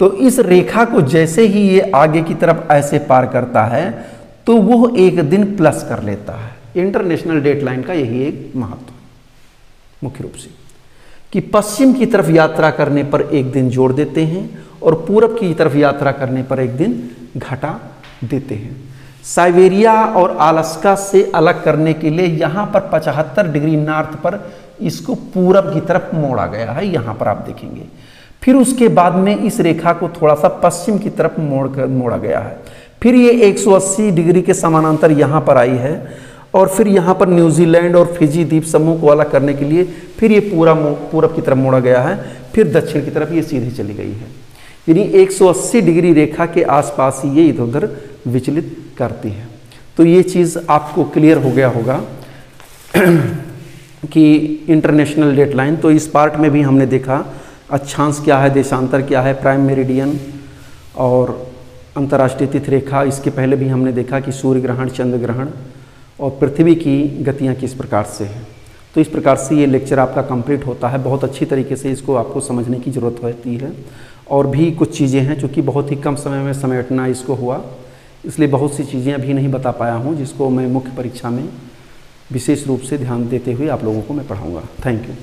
तो इस रेखा को जैसे ही ये आगे की तरफ ऐसे पार करता है तो वो एक दिन प्लस कर लेता है। इंटरनेशनल डेट लाइन का यही एक महत्व मुख्य रूप से, कि पश्चिम की तरफ यात्रा करने पर एक दिन जोड़ देते हैं और पूरब की तरफ यात्रा करने पर एक दिन घटा देते हैं। साइबेरिया और अलास्का से अलग करने के लिए यहाँ पर 75 डिग्री नॉर्थ पर इसको पूरब की तरफ मोड़ा गया है, यहाँ पर आप देखेंगे। फिर उसके बाद में इस रेखा को थोड़ा सा पश्चिम की तरफ मोड़ा गया है, फिर ये 180 डिग्री के समानांतर यहाँ पर आई है, और फिर यहाँ पर न्यूजीलैंड और फिजी द्वीप समूह को अलग करने के लिए फिर ये पूरा पूरब की तरफ मोड़ा गया है, फिर दक्षिण की तरफ ये सीधी चली गई है। यानी 180 डिग्री रेखा के आसपास ये इधर उधर विचलित करती है। तो ये चीज़ आपको क्लियर हो गया होगा कि इंटरनेशनल डेट लाइन। तो इस पार्ट में भी हमने देखा अक्षांश क्या है, देशांतर क्या है, प्राइम मेरिडियन और अंतर्राष्ट्रीय तिथि रेखा। इसके पहले भी हमने देखा कि सूर्य ग्रहण, चंद्र ग्रहण और पृथ्वी की गतियाँ किस प्रकार से हैं। तो इस प्रकार से ये लेक्चर आपका कंप्लीट होता है। बहुत अच्छी तरीके से इसको आपको समझने की ज़रूरत होती है। और भी कुछ चीज़ें हैं चूँकि बहुत ही कम समय में समेटना इसको हुआ, इसलिए बहुत सी चीज़ें अभी नहीं बता पाया हूँ, जिसको मैं मुख्य परीक्षा में विशेष रूप से ध्यान देते हुए आप लोगों को मैं पढ़ाऊँगा। Thank you.